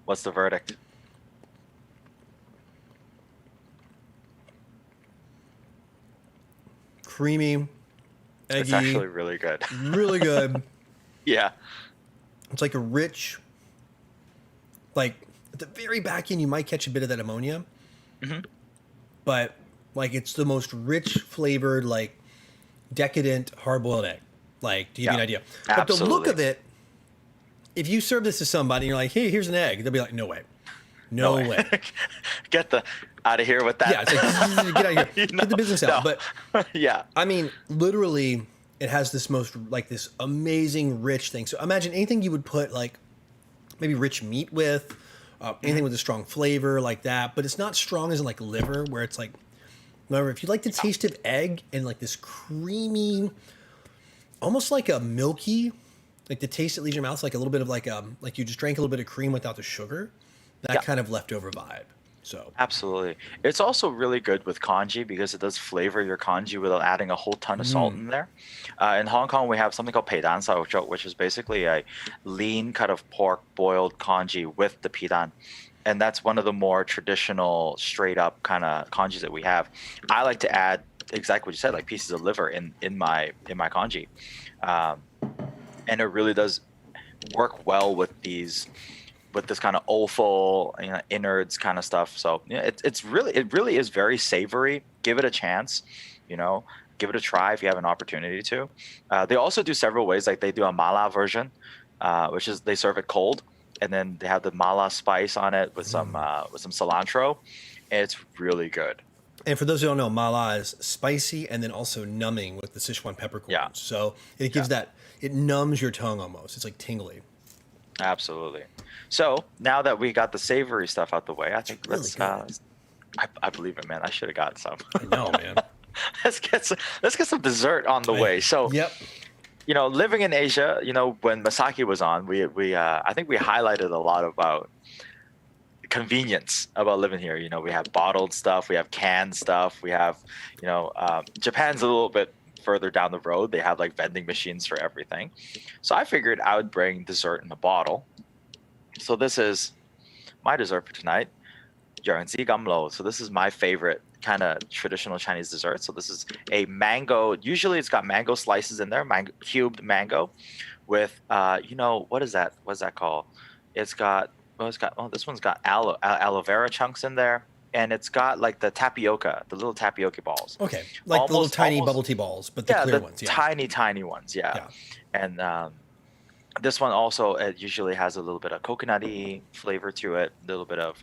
What's the verdict? Creamy, eggy, It's actually really good. really good. Yeah. It's like a rich, like at the very back end, you might catch a bit of that ammonia, but like it's the most rich flavored, like decadent hard-boiled egg. Like to give you an idea. But the look Absolutely. of it, if you serve this to somebody and you're like, hey, here's an egg, they'll be like, no way. No way. Get the out of here with that. Yeah, it's like, get out of here. Get the business out. No. But Yeah. I mean, literally, it has this this amazing rich thing. So imagine anything you would put like maybe rich meat with, anything with a strong flavor like that. But it's not strong as in like liver, where it's like, remember, if you like the taste of egg and like this creamy, almost like a milky, like the taste that leaves your mouth, is like a little bit of like you just drank a little bit of cream without the sugar, that Yeah. kind of leftover vibe. So Absolutely. It's also really good with congee because it does flavor your congee without adding a whole ton of salt in there. In Hong Kong, we have something called peidan sao, which is basically a lean cut of pork boiled congee with the pidan. And that's one of the more traditional, straight up kind of congees that we have. I like to add exactly what you said, like pieces of liver in my congee, and it really does work well with this kind of offal, innards kind of stuff. So it really is very savory. Give it a chance, give it a try if you have an opportunity to. They also do several ways. Like they do a mala version, which is they serve it cold, and then they have the mala spice on it with some cilantro. And it's really good. And for those who don't know, mala is spicy and then also numbing with the Sichuan peppercorns. Yeah. So it gives it numbs your tongue almost. It's like tingly. Absolutely. So now that we got the savory stuff out the way, I think really let's. good. I believe it, man. I should have gotten some. I know, man. let's get some dessert on the way. So, Yep. Living in Asia, when Masaki was on, we I think we highlighted a lot about convenience about living here. We have bottled stuff, we have canned stuff, we have, Japan's a little bit further down the road. They have like vending machines for everything. So I figured I would bring dessert in a bottle. So this is my dessert for tonight. So this is my favorite kind of traditional Chinese dessert. So this is a mango. Usually it's got mango slices in there, cubed mango with, what is that? What's that called? This one's got aloe vera chunks in there. And it's got like the little tapioca balls. Okay. Like the little tiny bubble tea balls, but the clear the ones. Yeah. tiny ones. Yeah. And this one also, it usually has a little bit of coconutty flavor to it, a little bit of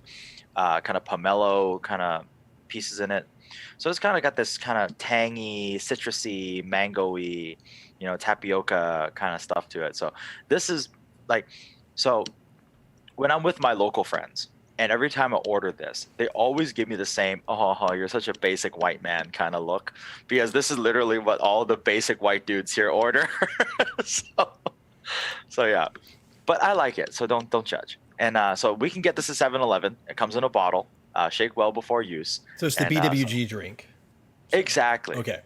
kind of pomelo kind of pieces in it. So it's kind of got this kind of tangy, citrusy, mango-y, tapioca kind of stuff to it. So this is when I'm with my local friends, and every time I order this, they always give me the same, oh, you're such a basic white man kind of look, because this is literally what all the basic white dudes here order. So yeah, but I like it, so don't judge. And so we can get this at 7-Eleven. It comes in a bottle. Shake well before use. So it's the BWG drink. Exactly. Okay.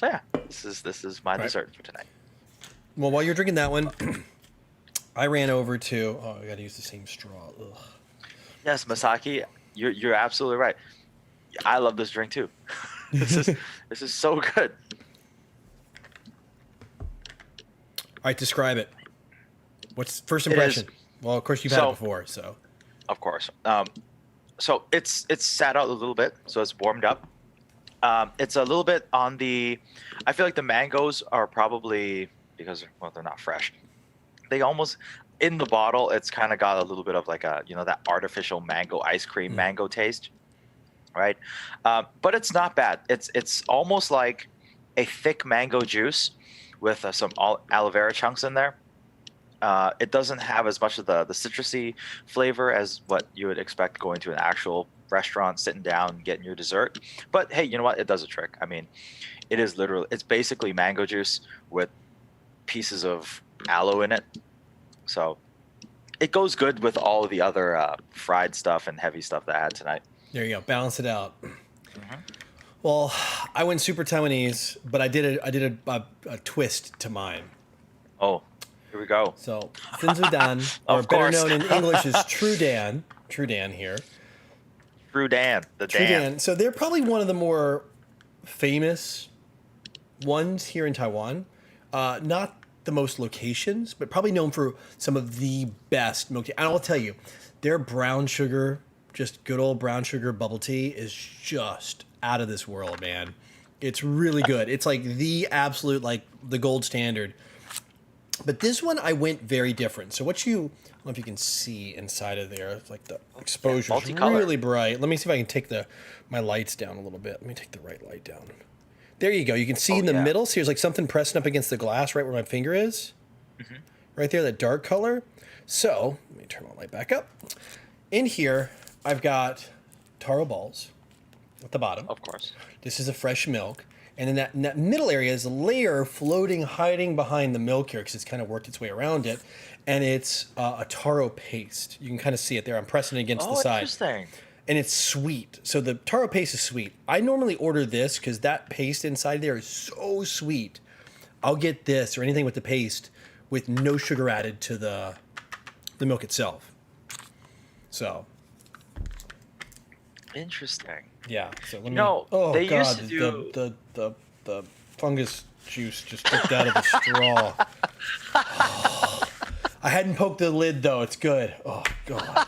So yeah, this is my dessert for tonight. Well, while you're drinking that one, I ran over to. Oh, I got to use the same straw. Ugh. Yes, Masaki, you're absolutely right. I love this drink too. this is so good. All right, describe it. What's first impression? Well, of course you've had it before, so. Of course. So it's sat out a little bit, so it's warmed up. It's a little bit on the. I feel like the mangoes are probably because they're not fresh. They almost in the bottle. It's kind of got a little bit of like a that artificial mango ice cream mango taste, right? But it's not bad. It's almost like a thick mango juice with some aloe vera chunks in there. It doesn't have as much of the citrusy flavor as what you would expect going to an actual restaurant, sitting down, getting your dessert. But hey, you know what? It does a trick. I mean, it's basically mango juice with pieces of aloe in it. So it goes good with all of the other fried stuff and heavy stuff that I had tonight. There you go. Balance it out. Well, I went super Taiwanese, but I did a twist to mine. Oh, Here we go. So, Sinzu Dan, or better known in English as True Dan. True Dan here. True Dan, True Dan. So they're probably one of the more famous ones here in Taiwan. Not the most locations, but probably known for some of the best milk tea. And I'll tell you, their brown sugar, just good old brown sugar bubble tea is just out of this world, man. It's really good. It's like the absolute, like the gold standard. But this one, I went very different. So what I don't know if you can see inside of there. It's like the exposure is really bright. Let me see if I can take my lights down a little bit. Let me take the right light down. There you go. You can see in the middle. See, there's like something pressing up against the glass right where my finger is. Mm-hmm. Right there, that dark color. So let me turn my light back up. In here, I've got taro balls at the bottom. Of course. This is a fresh milk. And in that middle area is a layer floating, hiding behind the milk here because it's kind of worked its way around it. And it's a taro paste. You can kind of see it there. I'm pressing it against the side. Interesting. And it's sweet. So the taro paste is sweet. I normally order this because that paste inside there is so sweet. I'll get this or anything with the paste with no sugar added to the milk itself. So. Interesting. Yeah. So let me. They used to do the fungus juice just dripped out of the straw. Oh. I hadn't poked the lid though. It's good. Oh god.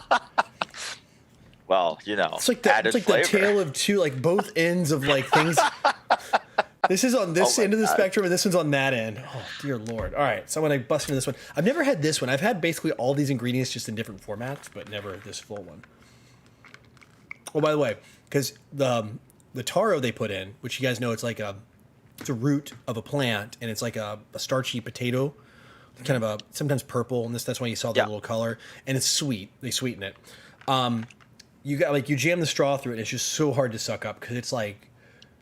Well, it's like the tale of two, like both ends of like things. This is on this end of the spectrum, and this one's on that end. Oh dear lord! All right, so when I bust into this one, I've never had this one. I've had basically all these ingredients just in different formats, but never this full one. Oh, by the way, because the taro they put in, which you guys know, it's a root of a plant, and it's like a starchy potato, kind of sometimes purple, and that's why you saw the little color, and it's sweet. They sweeten it. You jam the straw through it, and it's just so hard to suck up because it's like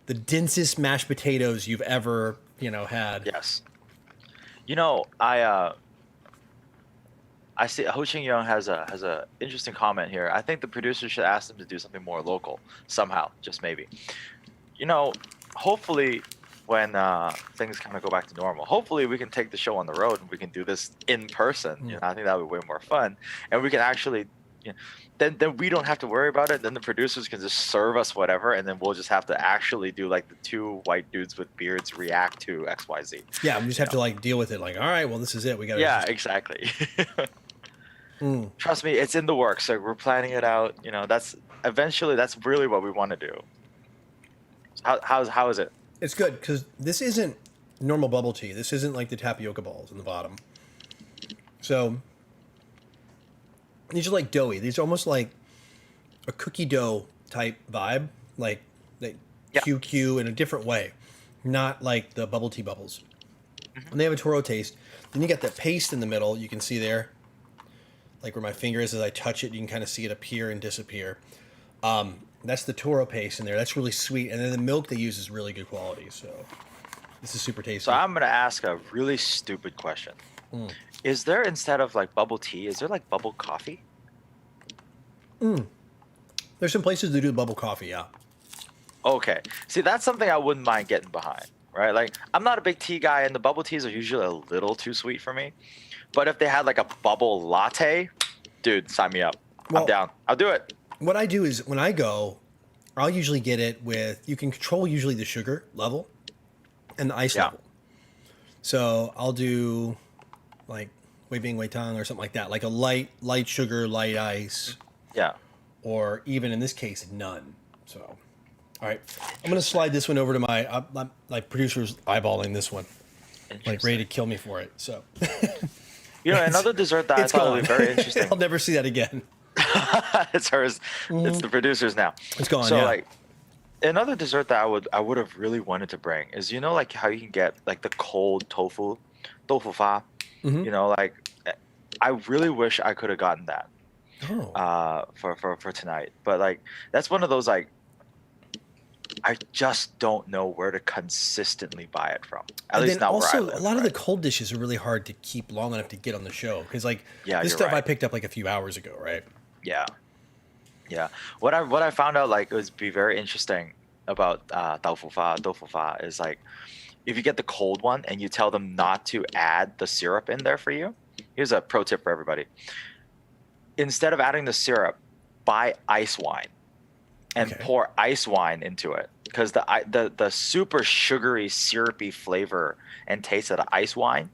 the densest mashed potatoes you've ever had. Yes. I see Ho Ching Young has a interesting comment here. I think the producers should ask them to do something more local somehow, just maybe. Hopefully when things kind of go back to normal, hopefully we can take the show on the road and we can do this in person. I think that would be way more fun, and we can actually. Then we don't have to worry about it. Then the producers can just serve us whatever, and then we'll just have to actually do like the two white dudes with beards react to XYZ. Yeah, we just have to deal with it. Like, all right, well, this is it. We got to. Yeah, exactly. Trust me, it's in the works. So we're planning it out. That's really what we want to do. How is it? It's good because this isn't normal bubble tea. This isn't like the tapioca balls in the bottom. So. These are like doughy. These are almost like a cookie dough type vibe, like QQ in a different way, not like the bubble tea bubbles. And they have a taro taste. Then you got that paste in the middle. You can see there, like where my finger is as I touch it. You can kind of see it appear and disappear. That's the taro paste in there. That's really sweet. And then the milk they use is really good quality. So this is super tasty. So I'm going to ask a really stupid question. Is there, instead of like bubble tea, is there like bubble coffee? There's some places that do bubble coffee, yeah. Okay. See, that's something I wouldn't mind getting behind. right? Like I'm not a big tea guy, and the bubble teas are usually a little too sweet for me. But if they had like a bubble latte, dude, sign me up. I'm down. I'll do it. What I do is when I go, I'll usually get it with, you can control usually the sugar level and the ice level. So I'll do like Wei Bing Wei Tang or something like that, like a light sugar, light ice. Yeah. Or even in this case, none. So, all right, I'm gonna slide this one over to my producer's eyeballing this one, like ready to kill me for it. So, another dessert that I thought would be very interesting. I'll never see that again. It's hers. It's the producer's now. It's gone. So like another dessert that I would have really wanted to bring is like how you can get like the cold tofu fa. Like I really wish I could have gotten that. For tonight, but like that's one of those like I just don't know where to consistently buy it from. At least not also, where I live, a lot of the cold dishes are really hard to keep long enough to get on the show because like this stuff I picked up like a few hours ago, right? Yeah. What I found out like was be very interesting about tofu fa is like if you get the cold one and you tell them not to add the syrup in there for you. Here's a pro tip for everybody. Instead of adding the syrup, buy ice wine and pour ice wine into it because the super sugary, syrupy flavor and taste of the ice wine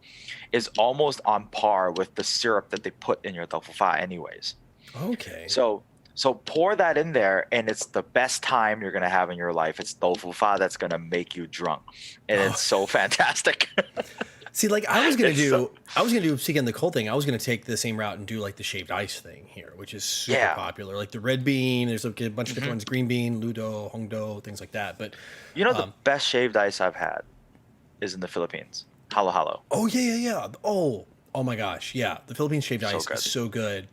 is almost on par with the syrup that they put in your tofu fa anyways. Okay. So pour that in there, and it's the best time you're gonna have in your life. It's tofu fa that's gonna make you drunk, and it's so fantastic. See, like I was gonna do speaking of the cold thing, I was gonna take the same route and do like the shaved ice thing here, which is super popular. Like the red bean, there's a bunch of different ones, green bean, ludo, hongdo, things like that. But the best shaved ice I've had is in the Philippines. Halo halo. Oh yeah. Oh my gosh, yeah. The Philippines shaved ice is so good.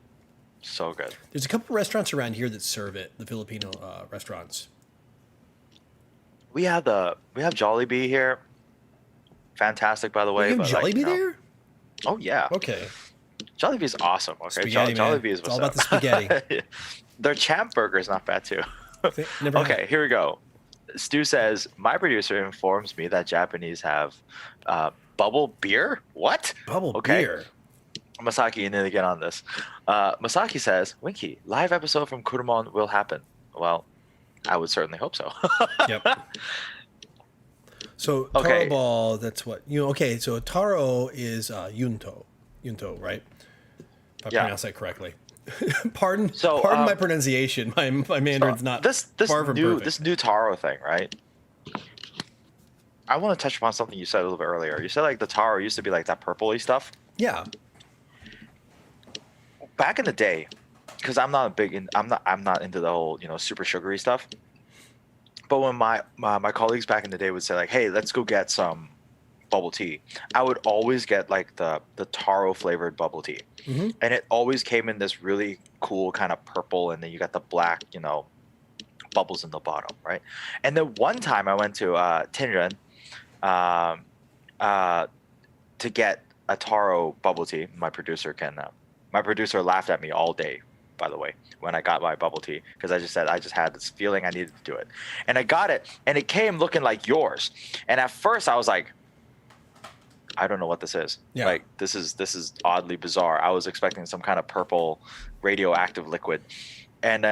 So good. There's a couple restaurants around here that serve it. The Filipino restaurants. We have Jollibee here. Fantastic, by the way. You have Jollibee there? Oh yeah. Okay. Jollibee is awesome. Okay, spaghetti, Jollibee is what's it's all about the spaghetti. Their champ burger is not bad too. Okay, here we go. Stu says my producer informs me that Japanese have bubble beer. What? Bubble beer. Masaki, you need to get on this. Masaki says, Winky, live episode from Kurumon will happen. Well, I would certainly hope so. Yep. So taro ball, that's what so taro is yunto, right? If I pronounce that correctly. Pardon my pronunciation. My Mandarin's not far from perfect. This new taro thing, right? I want to touch upon something you said a little bit earlier. You said like the taro used to be like that purpley stuff. Yeah. Back in the day, because I'm not into the whole super sugary stuff. But when my colleagues back in the day would say like, hey, let's go get some bubble tea, I would always get like the taro flavored bubble tea, and it always came in this really cool kind of purple, and then you got the black bubbles in the bottom, right? And then one time I went to Tianren to get a taro bubble tea. My producer laughed at me all day, by the way, when I got my bubble tea, because I just had this feeling I needed to do it. And I got it, and it came looking like yours. And at first I was like, I don't know what this is. Yeah. Like this is oddly bizarre. I was expecting some kind of purple radioactive liquid. And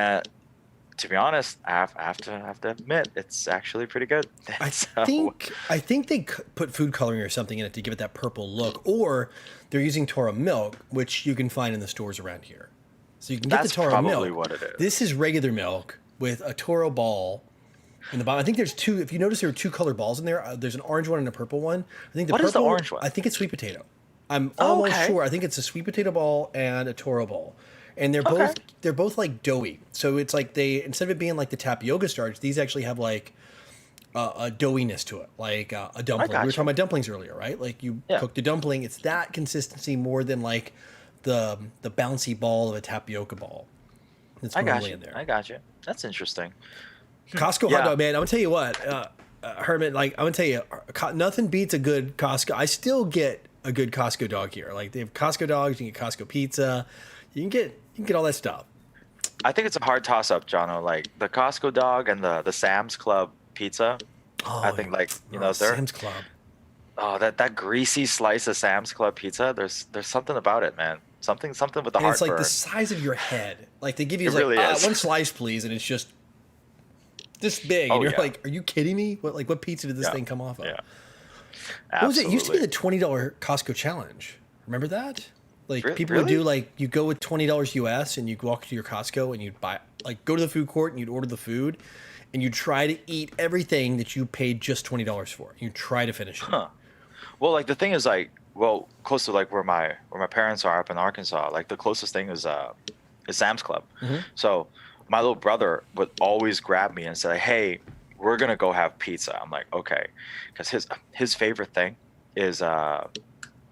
to be honest, I have to admit, it's actually pretty good. I think they put food coloring or something in it to give it that purple look, or they're using Toro milk, which you can find in the stores around here. So you can get the Toro milk. That's probably what it is. This is regular milk with a Toro ball in the bottom. I think there's two. If you notice, there are two color balls in there. There's an orange one and a purple one. I think what is the orange one? I think it's sweet potato. I'm almost sure. I think it's a sweet potato ball and a Toro ball. And they're both like doughy. So it's like instead of it being like the tapioca starch, these actually have like a doughiness to it, like a dumpling. We were talking about dumplings earlier, right? Like you cook the dumpling. It's that consistency more than like the bouncy ball of a tapioca ball. That's probably in there. I got you. That's interesting. Costco hot dog, man. I'm gonna tell you what, Herman. Like I'm gonna tell you, nothing beats a good Costco. I still get a good Costco dog here. Like they have Costco dogs. You can get Costco pizza. You can get all that stuff. I think it's a hard toss-up, Jono. Like the Costco dog and the Sam's Club pizza. I Oh, think like they're Sam's Club. that greasy slice of Sam's Club pizza. There's something about it, man. Something with the And it's like the heartburn. size of your head. Like they give you It like really is. one slice, please, and it's just this big, and Oh you're yeah, like, "Are you kidding me? What pizza did this yeah, thing come off of?" yeah. What was it? It used to be Absolutely. the $20 Costco challenge. Remember that? Like people would Really? do like you go with $20 US and you walk to your Costco and you'd buy like go to the food court and you'd order the food and you'd try to eat everything that you paid just $20 for. You try to finish it. Huh. Well, like the thing is like, well, close to like where my parents are up in Arkansas, like the closest thing is Sam's Club. So my little brother would always grab me and say, "Hey, we're gonna go have pizza." I'm like, "Okay," because his favorite thing is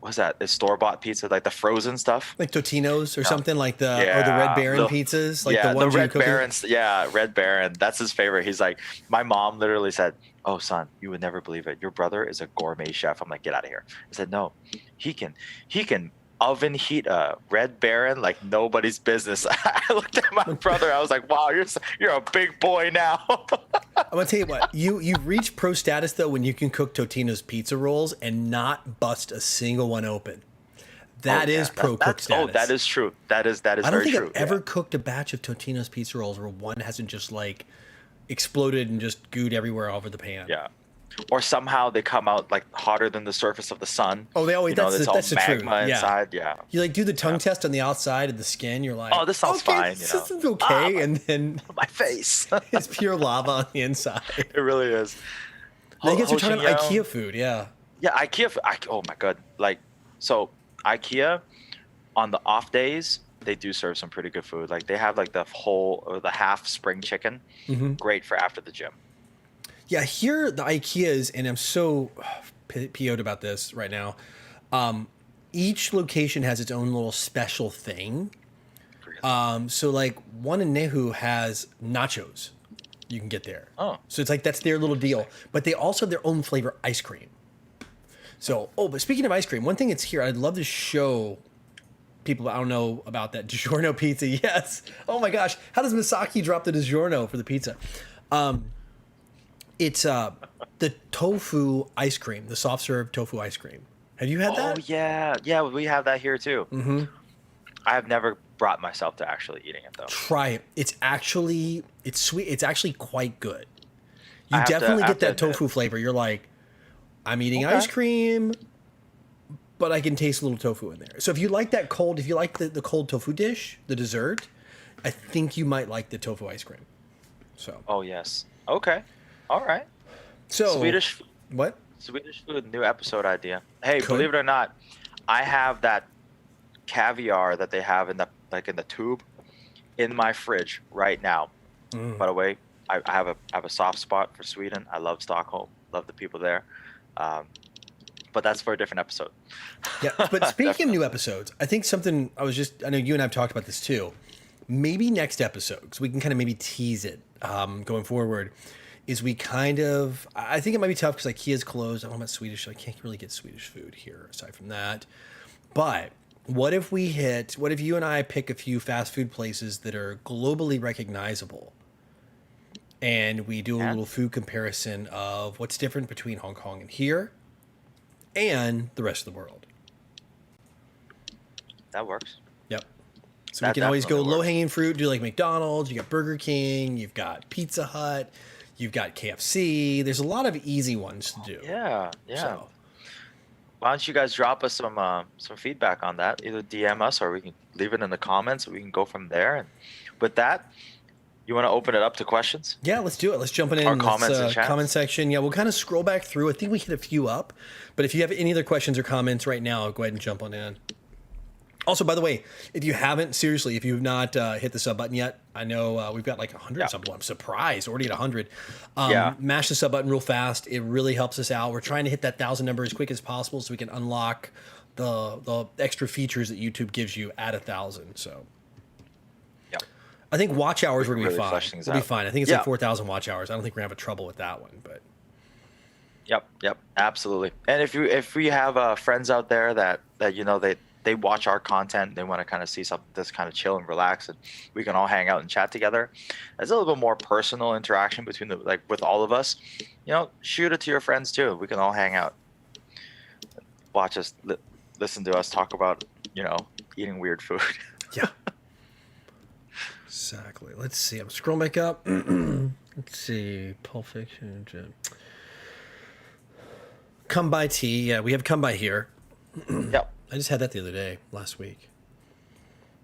what's that? It's store-bought pizza, like the frozen stuff. Like Totino's or something like the Red Yeah, Baron pizzas, like the the ones you Red cook. Barons. Yeah, Red Baron. That's his favorite. He's like, my mom literally said, "Oh, son, you would never believe it. Your brother is a gourmet chef." I'm like, "Get out of here." I said, "No, he can oven heat a Red Baron like nobody's business." I looked at my brother. I was like, "Wow, you're a big boy now." I'm gonna tell you what, you reach pro status though when you can cook Totino's pizza rolls and not bust a single one open. That is pro cook status. Oh, that is true. That is I don't very think true. I've ever cooked a batch of Totino's pizza rolls where one hasn't just like exploded and just gooed everywhere over the pan. Yeah. Or somehow they come out like hotter than the surface of the sun. Oh, they always that's the truth. Magma Yeah. inside. Yeah. You like do the tongue test on the outside of the skin. You're like, Oh, this sounds okay, fine. This is okay, and then My face. it's pure lava on the inside. It really is. I guess you're talking about Ho-Shin-Yang. IKEA food, yeah. Yeah, IKEA. Oh my god! Like, so IKEA on the off days they do serve some pretty good food. Like they have like the whole or the half spring chicken, great for after the gym. Yeah, here the IKEAs, and I'm so PO'd about this right now. Each location has its own little special thing. So like one in Nehu has nachos you can get there. Oh. So it's like that's their little deal. But they also have their own flavor ice cream. So, but speaking of ice cream, one thing that's here, I'd love to show people, I don't know about that DiGiorno pizza. Yes. Oh my gosh. How does Misaki drop the DiGiorno for the pizza? It's the tofu ice cream, the soft serve tofu ice cream. Have you had that? Oh yeah, we have that here too. I have never brought myself to actually eating it though. Try it. It's sweet. It's actually quite good. I You have to- definitely I have get to that admit. tofu flavor. You're like, I'm eating Okay. ice cream, but I can taste a little tofu in there. So if you like that cold, if you like the cold tofu dish, the dessert, I think you might like the tofu ice cream. So, Oh yes. Okay. All right. so Swedish what? food, new episode idea. Hey, Could. believe it or not, I have that caviar that they have in the tube in my fridge right now. By the way, I have a soft spot for Sweden. I love Stockholm. Love the people there. But that's for a different episode. Yeah, but speaking of new episodes, I think something I know you and I have talked about this too. Maybe next episode, because we can kind of maybe tease it going forward, is we I think it might be tough because IKEA's closed. I don't know about Swedish, so I can't really get Swedish food here aside from that. But what if you and I pick a few fast food places that are globally recognizable and we do a little food comparison of what's different between Hong Kong and here and the rest of the world. That works. Yep. So That we can always go definitely works. low-hanging fruit, do like McDonald's, you got Burger King, you've got Pizza Hut, you've got KFC. There's a lot of easy ones to do. Yeah. So, Why don't you guys drop us some feedback on that? Either DM us or we can leave it in the comments. We can go from there. And with that, you want to open it up to questions? yeah, let's do it. Let's jump in. Or comments and chats. Comment section. Yeah, we'll kind of scroll back through. I think we hit a few up. But if you have any other questions or comments right now, go ahead and jump on in. Also, by the way, if you've not hit the sub button yet, I know we've got like 100 sub. I'm surprised, already at 100. Mash the sub button real fast. It really helps us out. We're trying to hit that 1,000 number as quick as possible so we can unlock the extra features that YouTube gives you at 1,000. So, Yep. I think watch hours we're gonna be really fine. flesh things We'll be out. fine. I think it's Yeah. like 4,000 watch hours. I don't think we're gonna have trouble with that one, but. Yep, absolutely. And if we have friends out there that they watch our content, they want to kind of see something that's kind of chill and relax, and we can all hang out and chat together. There's a little bit more personal interaction between with all of us. Shoot it to your friends too. We can all hang out, watch us, listen to us talk about eating weird food. Yeah. Exactly. Let's see. I'm scrolling back up. Let's see. Pulp Fiction. Come by tea. Yeah, we have come by here. Yep. I just had that the other day, last week.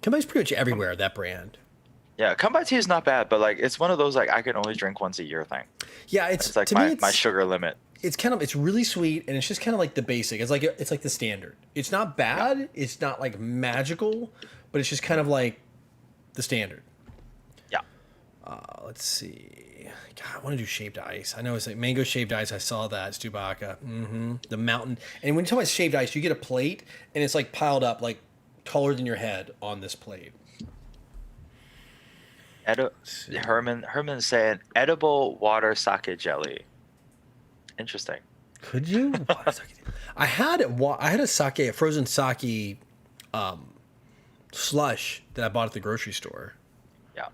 Come by's pretty much everywhere, that brand. Yeah, come by tea is not bad, but like it's one of those like I can only drink once a year thing. Yeah, it's like my sugar limit. It's really sweet, and it's just kind of like the basic. It's like the standard. It's not bad. Yeah. It's not like magical, but it's just kind of like the standard. Yeah. Let's see. God, I want to do shaved ice. I know it's like mango shaved ice. I saw that. It's Stubaka. The mountain. And when you talk about shaved ice, you get a plate, and it's like piled up like taller than your head on this plate. Herman's saying edible water sake jelly. Interesting. Could you? I had a frozen sake slush that I bought at the grocery store. Yeah.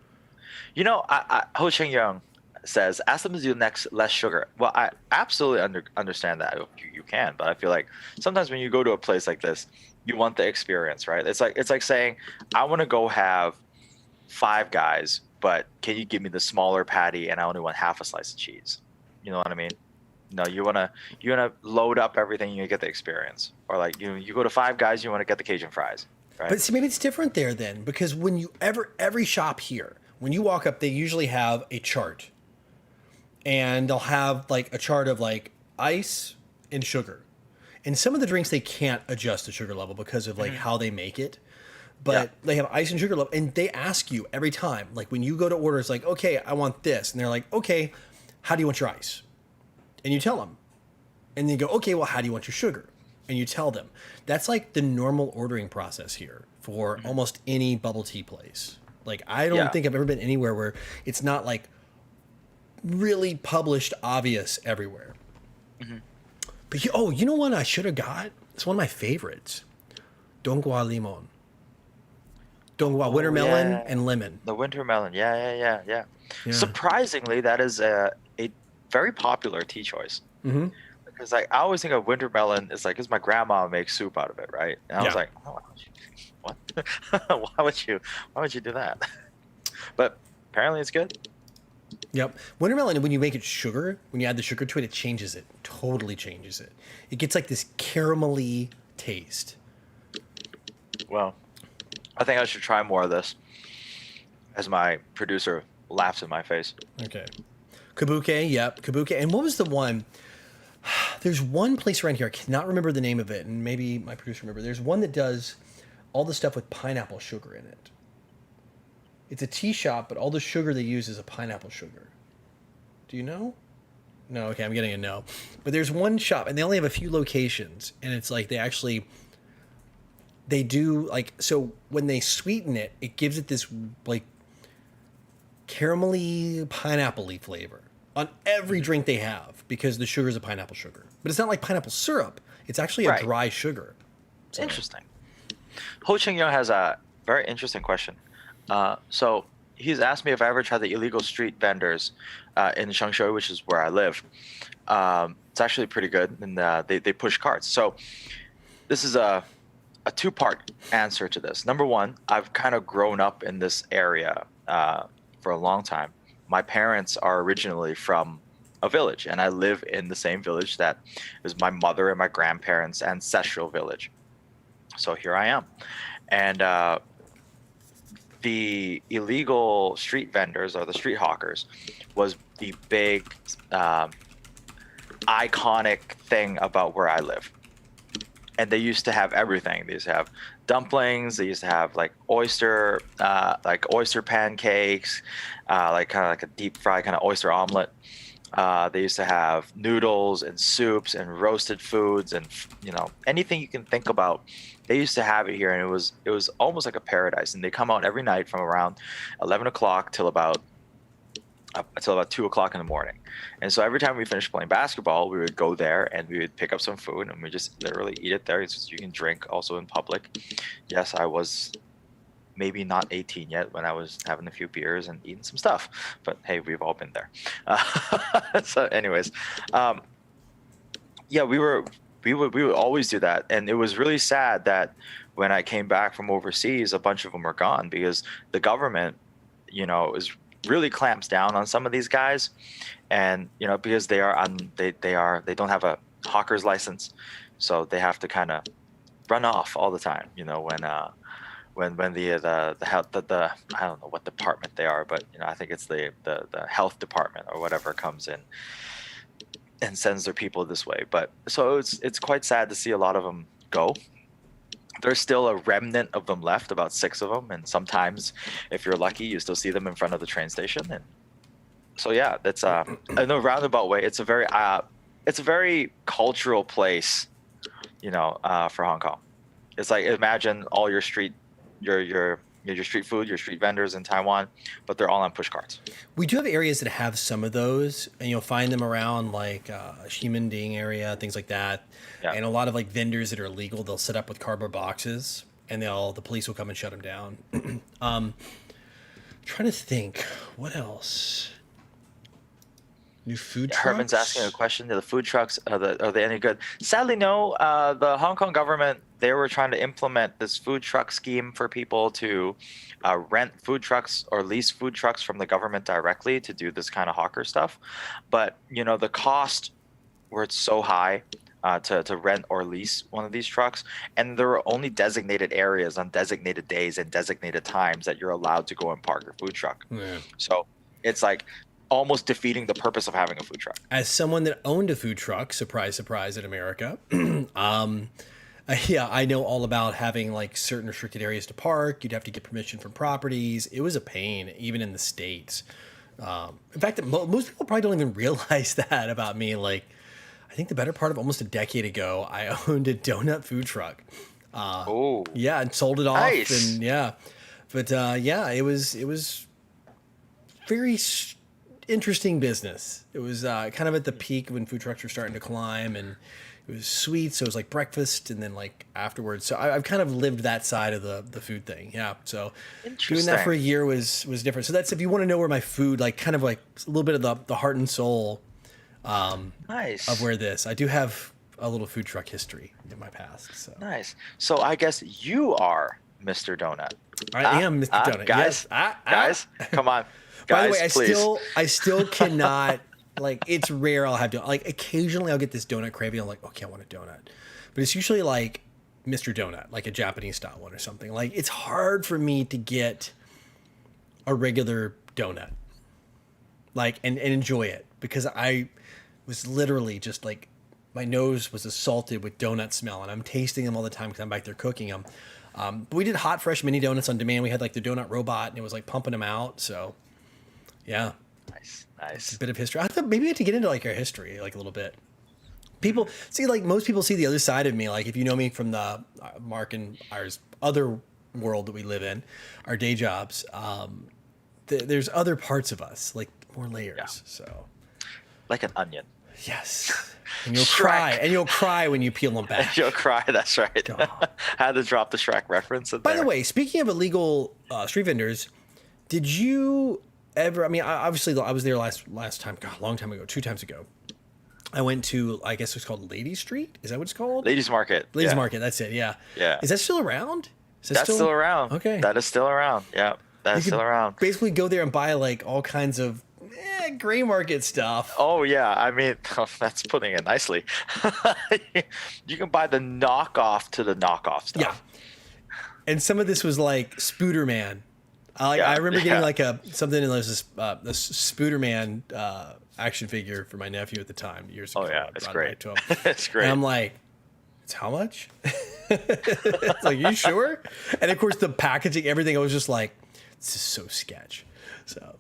Ho Cheng Young says, ask them to do next less sugar. Well, I absolutely understand that. You can, but I feel like sometimes when you go to a place like this, you want the experience, right? It's like saying, I want to go have Five Guys, but can you give me the smaller patty and I only want half a slice of cheese? You know what I mean? No, you wanna load up everything, you get the experience. Or like you go to Five Guys, you want to get the Cajun fries, right? But see, maybe it's different there then, because when every shop here, when you walk up, they usually have a chart, and they'll have like a chart of like ice and sugar, and some of the drinks they can't adjust the sugar level because of like how they make it. But they have ice and sugar level, and they ask you every time, like when you go to order, it's like, okay, I want this, and they're like, okay, how do you want your ice? And you tell them. And they go, okay, well, how do you want your sugar? And you tell them. That's like the normal ordering process here for almost any bubble tea place. Like, I don't think I've ever been anywhere where it's not like really published, obvious everywhere. But you know what I should have got? It's one of my favorites. Donggua Limon. Donggua winter melon and lemon. The winter melon. Yeah. Surprisingly, that is a very popular tea choice. Because I always think of winter melon is like, because my grandma makes soup out of it, right? And I was like, oh, what? why would you do that? But apparently it's good. Yep. Winter melon, when you make it sugar, when you add the sugar to it, it changes it. Totally changes it. It gets like this caramelly taste. Well, I think I should try more of this as my producer laughs in my face. Okay. Kabuki, yep. Kabuki. And what was the one? There's one place around here. I cannot remember the name of it, and maybe my producer remember. There's one that does all the stuff with pineapple sugar in it. It's a tea shop, but all the sugar they use is a pineapple sugar. Do you know? No, okay, I'm getting a no. But there's one shop, and they only have a few locations, and it's like they do, like, so when they sweeten it, it gives it this, like, caramelly, pineapple-y flavor on every drink they have because the sugar is a pineapple sugar. But it's not like pineapple syrup. It's actually a dry sugar. So. Interesting. Ho Cheng Young has a very interesting question. So he's asked me if I ever tried the illegal street vendors in Changshui, which is where I live. It's actually pretty good, and they push carts. So this is a two-part answer to this. Number one, I've kind of grown up in this area for a long time. My parents are originally from a village, and I live in the same village that is my mother and my grandparents' ancestral village. So here I am. And the illegal street vendors, or the street hawkers, was the big iconic thing about where I live. And they used to have everything. They used to have dumplings. They used to have like oyster pancakes, like kind of like a deep fried kind of oyster omelet. They used to have noodles and soups and roasted foods and anything you can think about. They used to have it here, and it was almost like a paradise. And they come out every night from around 11 o'clock till about up until about 2 o'clock in the morning. And so every time we finished playing basketball, we would go there and we would pick up some food and we just literally eat it there. You can drink also in public. Yes, I was maybe not 18 yet when I was having a few beers and eating some stuff, but hey, we've all been there. So anyways, yeah, we would always do that. And it was really sad that when I came back from overseas, a bunch of them were gone because the government, is really clamps down on some of these guys, and because they don't have a hawker's license, so they have to kind of run off all the time. When the I don't know what department they are, but I think it's the health department or whatever comes in and sends their people this way. But so it's quite sad to see a lot of them go. There's still a remnant of them left, about 6 of them, and sometimes, if you're lucky, you still see them in front of the train station. And so yeah, that's in a roundabout way, it's a very cultural place, for Hong Kong. It's like, imagine all your street food, your street vendors in Taiwan, but they're all on push carts. We do have areas that have some of those, and you'll find them around like Ximending area, things like that. Yeah. And a lot of like vendors that are illegal, they'll set up with cardboard boxes, and the police will come and shut them down. Trying to think, what else? New food trucks? Herman's asking a question. The food trucks, are they any good? Sadly, no. The Hong Kong government, they were trying to implement this food truck scheme for people to rent food trucks or lease food trucks from the government directly to do this kind of hawker stuff. But, the cost were so high to rent or lease one of these trucks. And there are only designated areas on designated days and designated times that you're allowed to go and park your food truck. Yeah. So it's like almost defeating the purpose of having a food truck. As someone that owned a food truck, surprise, surprise, in America, yeah, I know all about having like certain restricted areas to park. You'd have to get permission from properties. It was a pain, even in the States. In fact, most people probably don't even realize that about me. Like, I think the better part of almost a decade ago, I owned a donut food truck. Yeah, and sold it off. Nice. And yeah, but yeah, it was very interesting business. It was kind of at the peak when food trucks were starting to climb, and it was sweet, so it was like breakfast and then like afterwards. So I've kind of lived that side of the food thing. Yeah, so doing that for a year was different. So that's, if you want to know where my food, like kind of like a little bit of the heart and soul nice of where this. I do have a little food truck history in my past. So nice. So I guess you are Mr. Donut. I am Mr. Donut. Guys, yes. Guys, come on. By Guys, the way, please. I still cannot, like, it's rare I'll have donut. Like, occasionally I'll get this donut craving. I'm like, okay, I want a donut. But it's usually like Mr. Donut, like a Japanese style one or something. Like, it's hard for me to get a regular donut, like, and enjoy it, because I was literally just like, my nose was assaulted with donut smell, and I'm tasting them all the time because I'm back there cooking them. But we did hot, fresh mini donuts on demand. We had like the donut robot, and it was like pumping them out. So yeah. Nice. It's a bit of history. I thought maybe we had to get into like our history, like a little bit. People see, like, most people see the other side of me. Like, if you know me from the Mark and ours other world that we live in, our day jobs, there's other parts of us, like more layers. Yeah. So like an onion. Yes. And you'll cry when you peel them back. You'll cry. That's right. I had to drop the Shrek reference. By the way, speaking of illegal street vendors, did you ever? I mean, obviously, I was there last time. God, a long time ago. 2 times ago, I went to, I guess it's called Lady Street. Is that what it's called? Ladies Market. Ladies Market. That's it. Yeah. Yeah. Is that still around? That's still around. Okay. That is still around. Yeah. That is still around. Basically, go there and buy like all kinds of gray market stuff. Oh yeah, I mean, that's putting it nicely. You can buy the knockoff to the knockoff stuff. Yeah, and some of this was like Spooderman. I remember getting like something, and there was this Spooderman action figure for my nephew at the time, years ago. Oh yeah, it's great. It's great. And I'm like, it's how much? It's like, you sure? And of course, the packaging, everything, I was just like, this is so sketch. So.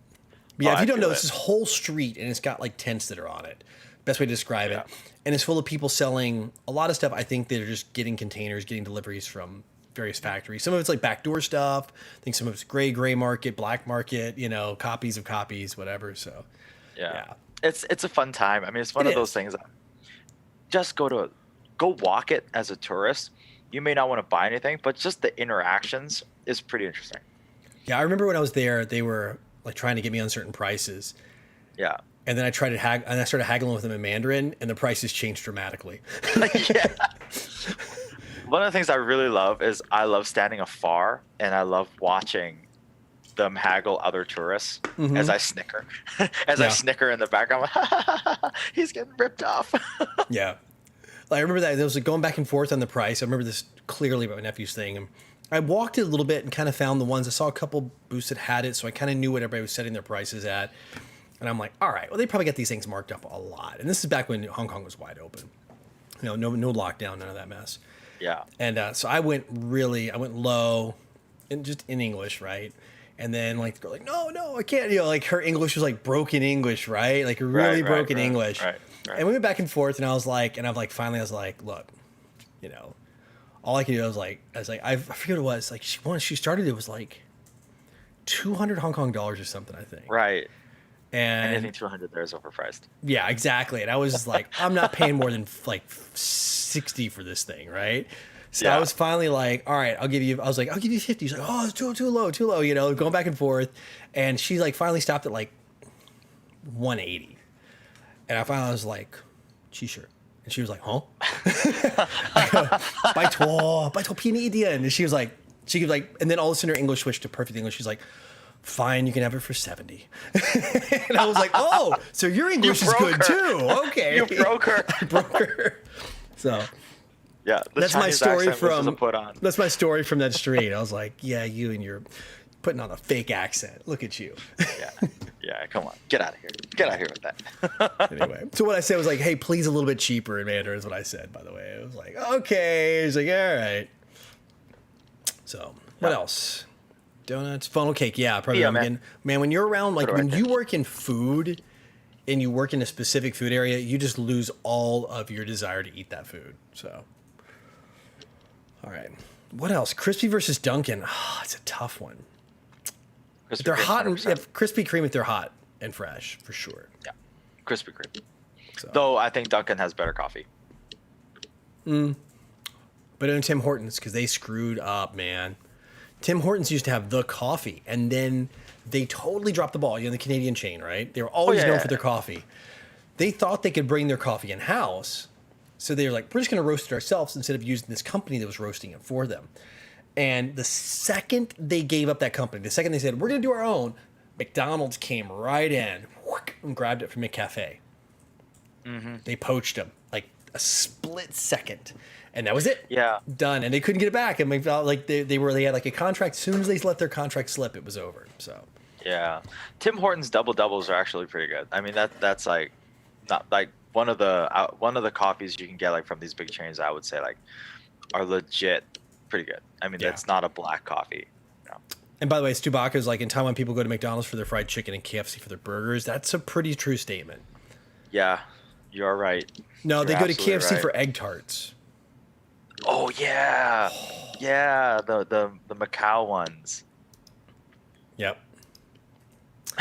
Yeah, if you don't know, it's this whole street, and it's got like tents that are on it. Best way to describe it. And it's full of people selling a lot of stuff. I think they're just getting containers, getting deliveries from various factories. Some of it's like backdoor stuff. I think some of it's gray market, black market, copies of copies, whatever. So yeah. It's a fun time. I mean, it's one of those things that just go walk it as a tourist. You may not want to buy anything, but just the interactions is pretty interesting. Yeah, I remember when I was there, they were like trying to get me on certain prices. Yeah. And then I started haggling with them in Mandarin, and the prices changed dramatically. Yeah. One of the things I really love is I love standing afar, and I love watching them haggle other tourists as I snicker. I snicker in the background, he's getting ripped off. Yeah. I remember that there was like going back and forth on the price. I remember this clearly about my nephew's thing. And I walked it a little bit and kind of found the ones. I saw a couple booths that had it, so I kind of knew what everybody was setting their prices at. And I'm like, all right, well, they probably got these things marked up a lot. And this is back when Hong Kong was wide open. No lockdown, none of that mess. Yeah. And so I went low, and just in English, right? And then like the girl like, no, I can't. Like her English was like broken English, right? Like really broken English. Right. And we went back and forth, and I was like, finally I was like, look, all I could do, I was like, I forget what it was. Like she started, it was like 200 Hong Kong dollars or something, I think. Right. And anything 200 there is overpriced. Yeah, exactly. And I was just like, I'm not paying more than like 60 for this thing, right? So I was finally like, all right, I'll give you 50. She's like, oh, it's too low, going back and forth. And she like finally stopped at like 180. And I finally was like, sure. And she was like, huh? I go, Bai tuo便宜一点. And she was like, and then all of a sudden her English switched to perfect English. She's like, fine, you can have it for 70. And I was like, oh, so your English is good too. Okay. You broke her. I broke her. So yeah, that's my story from that street. I was like, yeah, you and your putting on a fake accent. Look at you. Yeah, come on. Get out of here. Get out of here with that. Anyway, so what I said was like, hey, please a little bit cheaper in Mandarin is what I said, by the way. It was like, okay. He's like, all right. So what else? Donuts, funnel cake. Yeah, probably. Yeah, man, when you're around, like when you work in food and you work in a specific food area, you just lose all of your desire to eat that food. So, all right. What else? Crispy versus Dunkin'. Oh, it's a tough one. If they're hot and Krispy Kreme if they're hot and fresh, for sure. Yeah, Krispy Kreme. So. Though I think Dunkin' has better coffee. But in Tim Hortons, because they screwed up, man. Tim Hortons used to have the coffee, and then they totally dropped the ball. The Canadian chain, right? They were always known for their coffee. They thought they could bring their coffee in-house, so they were like, we're just going to roast it ourselves instead of using this company that was roasting it for them. And the second they gave up that company, the second they said, we're going to do our own, McDonald's came right in and grabbed it from McCafe. Mm-hmm. They poached them like a split second. And that was it. Yeah. Done. And they couldn't get it back. And they felt like they had like a contract. As soon as they let their contract slip, it was over. So. Yeah. Tim Hortons double doubles are actually pretty good. I mean, that's like not like one of the coffees you can get like from these big chains, I would say like are legit pretty good. I mean, it's not a black coffee. No. And by the way, Stubaka is like in Taiwan, people go to McDonald's for their fried chicken and KFC for their burgers. That's a pretty true statement. Yeah, you're right. No, you're they go to KFC for egg tarts. Oh yeah, yeah, the Macau ones. Yep.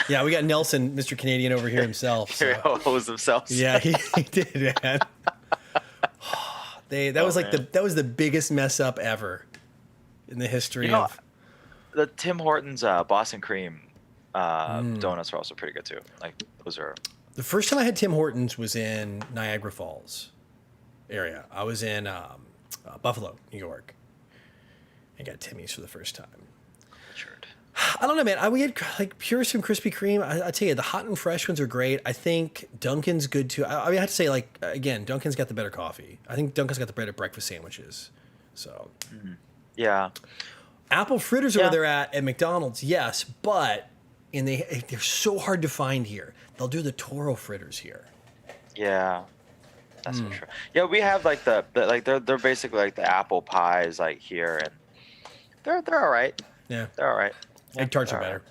Yeah, we got Nelson, Mr. Canadian, over here himself. So. Hose himself. Yeah, he did, man. That was the biggest mess up ever in the history of the Tim Hortons Boston cream donuts are also pretty good too. Like those are. The first time I had Tim Hortons was in Niagara Falls area. I was in Buffalo, New York, and got Timmy's for the first time. Richard. I don't know, man. We had like Purist and Krispy Kreme. I tell you, the hot and fresh ones are great. I think Dunkin's good too. I have to say, like, again, Dunkin's got the better coffee. I think Dunkin's got the better breakfast sandwiches. So, yeah. Apple fritters are where they're at McDonald's, yes, but they're so hard to find here. They'll do the Toro fritters here. Yeah. That's for sure. Yeah, we have like they're basically like the apple pies like here, and they're all right. Yeah, they're all right. Egg tarts are better.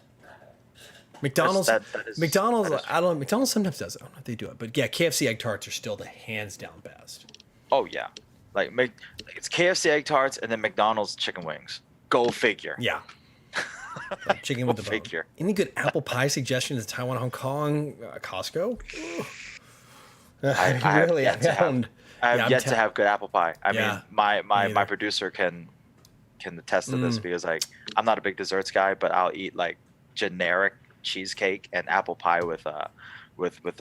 McDonald's, McDonald's, I don't know. McDonald's sometimes does it. I don't know if they do it, but yeah, KFC egg tarts are still the hands down best. Oh yeah, Like it's KFC egg tarts and then McDonald's chicken wings. Go figure. Yeah. Like chicken with the bone. Figure. Any good apple pie suggestions? Taiwan, Hong Kong, Costco? I have yet to have good apple pie. I mean, my producer can attest to this because like I'm not a big desserts guy, but I'll eat like generic cheesecake and apple pie with a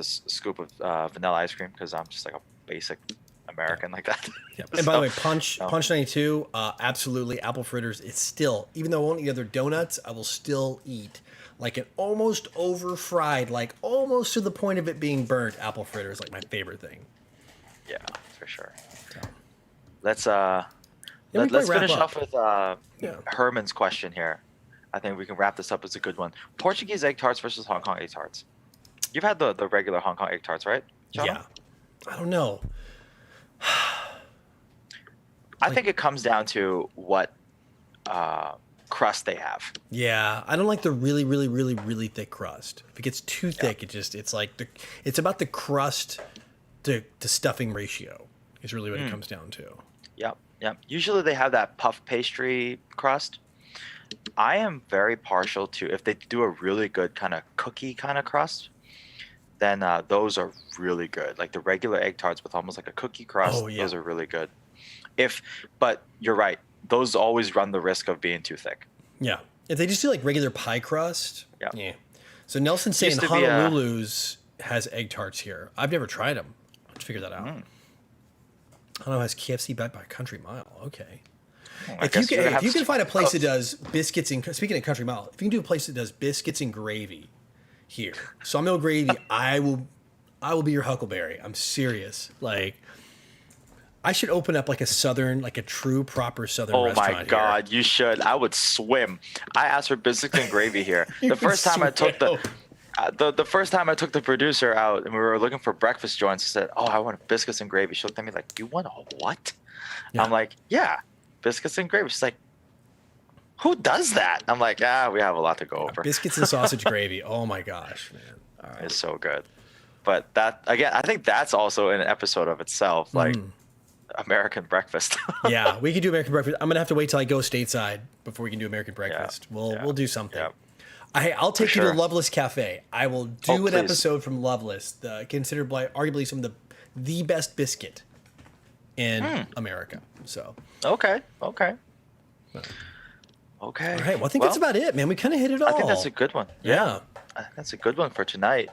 scoop of vanilla ice cream because I'm just like a basic American like that. Yeah. And by the way, Punch 92, absolutely. Apple fritters, it's still, even though I won't eat other donuts, I will still eat like an almost over fried, like almost to the point of it being burnt apple fritter is like my favorite thing. Yeah, for sure. So. Let's finish off with Herman's question here. I think we can wrap this up. It's a good one. Portuguese egg tarts versus Hong Kong egg tarts. You've had the regular Hong Kong egg tarts, right, John? Yeah. I don't know. I think it comes down to what crust they have. Yeah, I don't like the really, really, really, really thick crust. If it gets too thick, it's like it's about the crust to stuffing ratio is really what it comes down to. Yep. Usually they have that puff pastry crust. I am very partial to if they do a really good kind of cookie kind of crust. Then those are really good. Like the regular egg tarts with almost like a cookie crust, those are really good. But you're right. Those always run the risk of being too thick. Yeah. If they just do like regular pie crust. Yeah. So Nelson's saying Honolulu's has egg tarts here. I've never tried them. Let's figure that out. I don't know. Has KFC backed by Country Mile? Okay. If you can find a place that does biscuits and speaking of Country Mile, if you can do a place that does biscuits and gravy here, sawmill gravy, I will be your Huckleberry. I'm serious. Like, I should open up like a true proper Southern restaurant. Oh my God, you should. I would swim. I asked for biscuits and gravy here. The first time I took the producer out and we were looking for breakfast joints, I said, "Oh, I want biscuits and gravy." She looked at me like, "You want a what?" Yeah. I'm like, "Yeah, biscuits and gravy." She's like, "Who does that?" I'm like, we have a lot to go over. Biscuits and sausage gravy. Oh my gosh, man. All right. It's so good. But that, again, I think that's also an episode of itself, like American breakfast. Yeah, we can do American breakfast. I'm going to have to wait till I go stateside before we can do American breakfast. We'll do something. Yeah. I'll take you to Loveless Cafe. I will do an episode from Loveless, considered arguably some of the best biscuit in America. So. Okay. Okay. All right. Well, I think that's about it, man. We kind of hit it all. I think that's a good one. Yeah. I think that's a good one for tonight.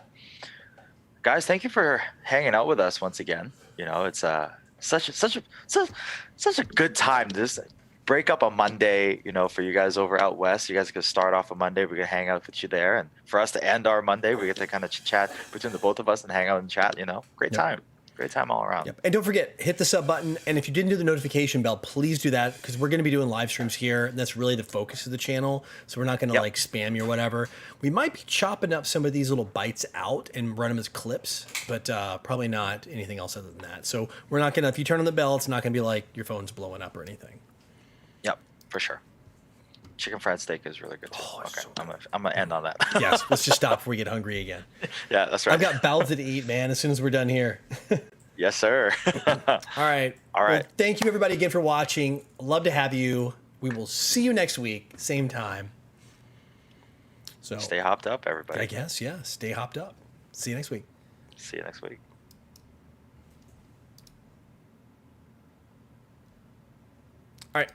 Guys, thank you for hanging out with us once again. You know, it's such a good time to just break up a Monday, you know, for you guys over out west. You guys can start off a Monday. We can hang out with you there. And for us to end our Monday, we get to kind of chat between the both of us and hang out and chat, you know. Great time. Great time all around. Yep. And don't forget, hit the sub button. And if you didn't do the notification bell, please do that because we're going to be doing live streams here. And that's really the focus of the channel. So we're not going to like spam you or whatever. We might be chopping up some of these little bites out and run them as clips, but probably not anything else other than that. So we're not going to, if you turn on the bell, it's not going to be like your phone's blowing up or anything. Yep, for sure. Chicken fried steak is really good too. Okay, so I'm gonna end on that. Yes, let's just stop before we get hungry again. Yeah, that's right. I've got bowels to eat, man, as soon as we're done here. Yes, sir. All right. Well, thank you everybody again for watching. Love to have you. We will see you next week, same time. So stay hopped up, everybody. I guess, yeah. Stay hopped up. See you next week. See you next week. All right.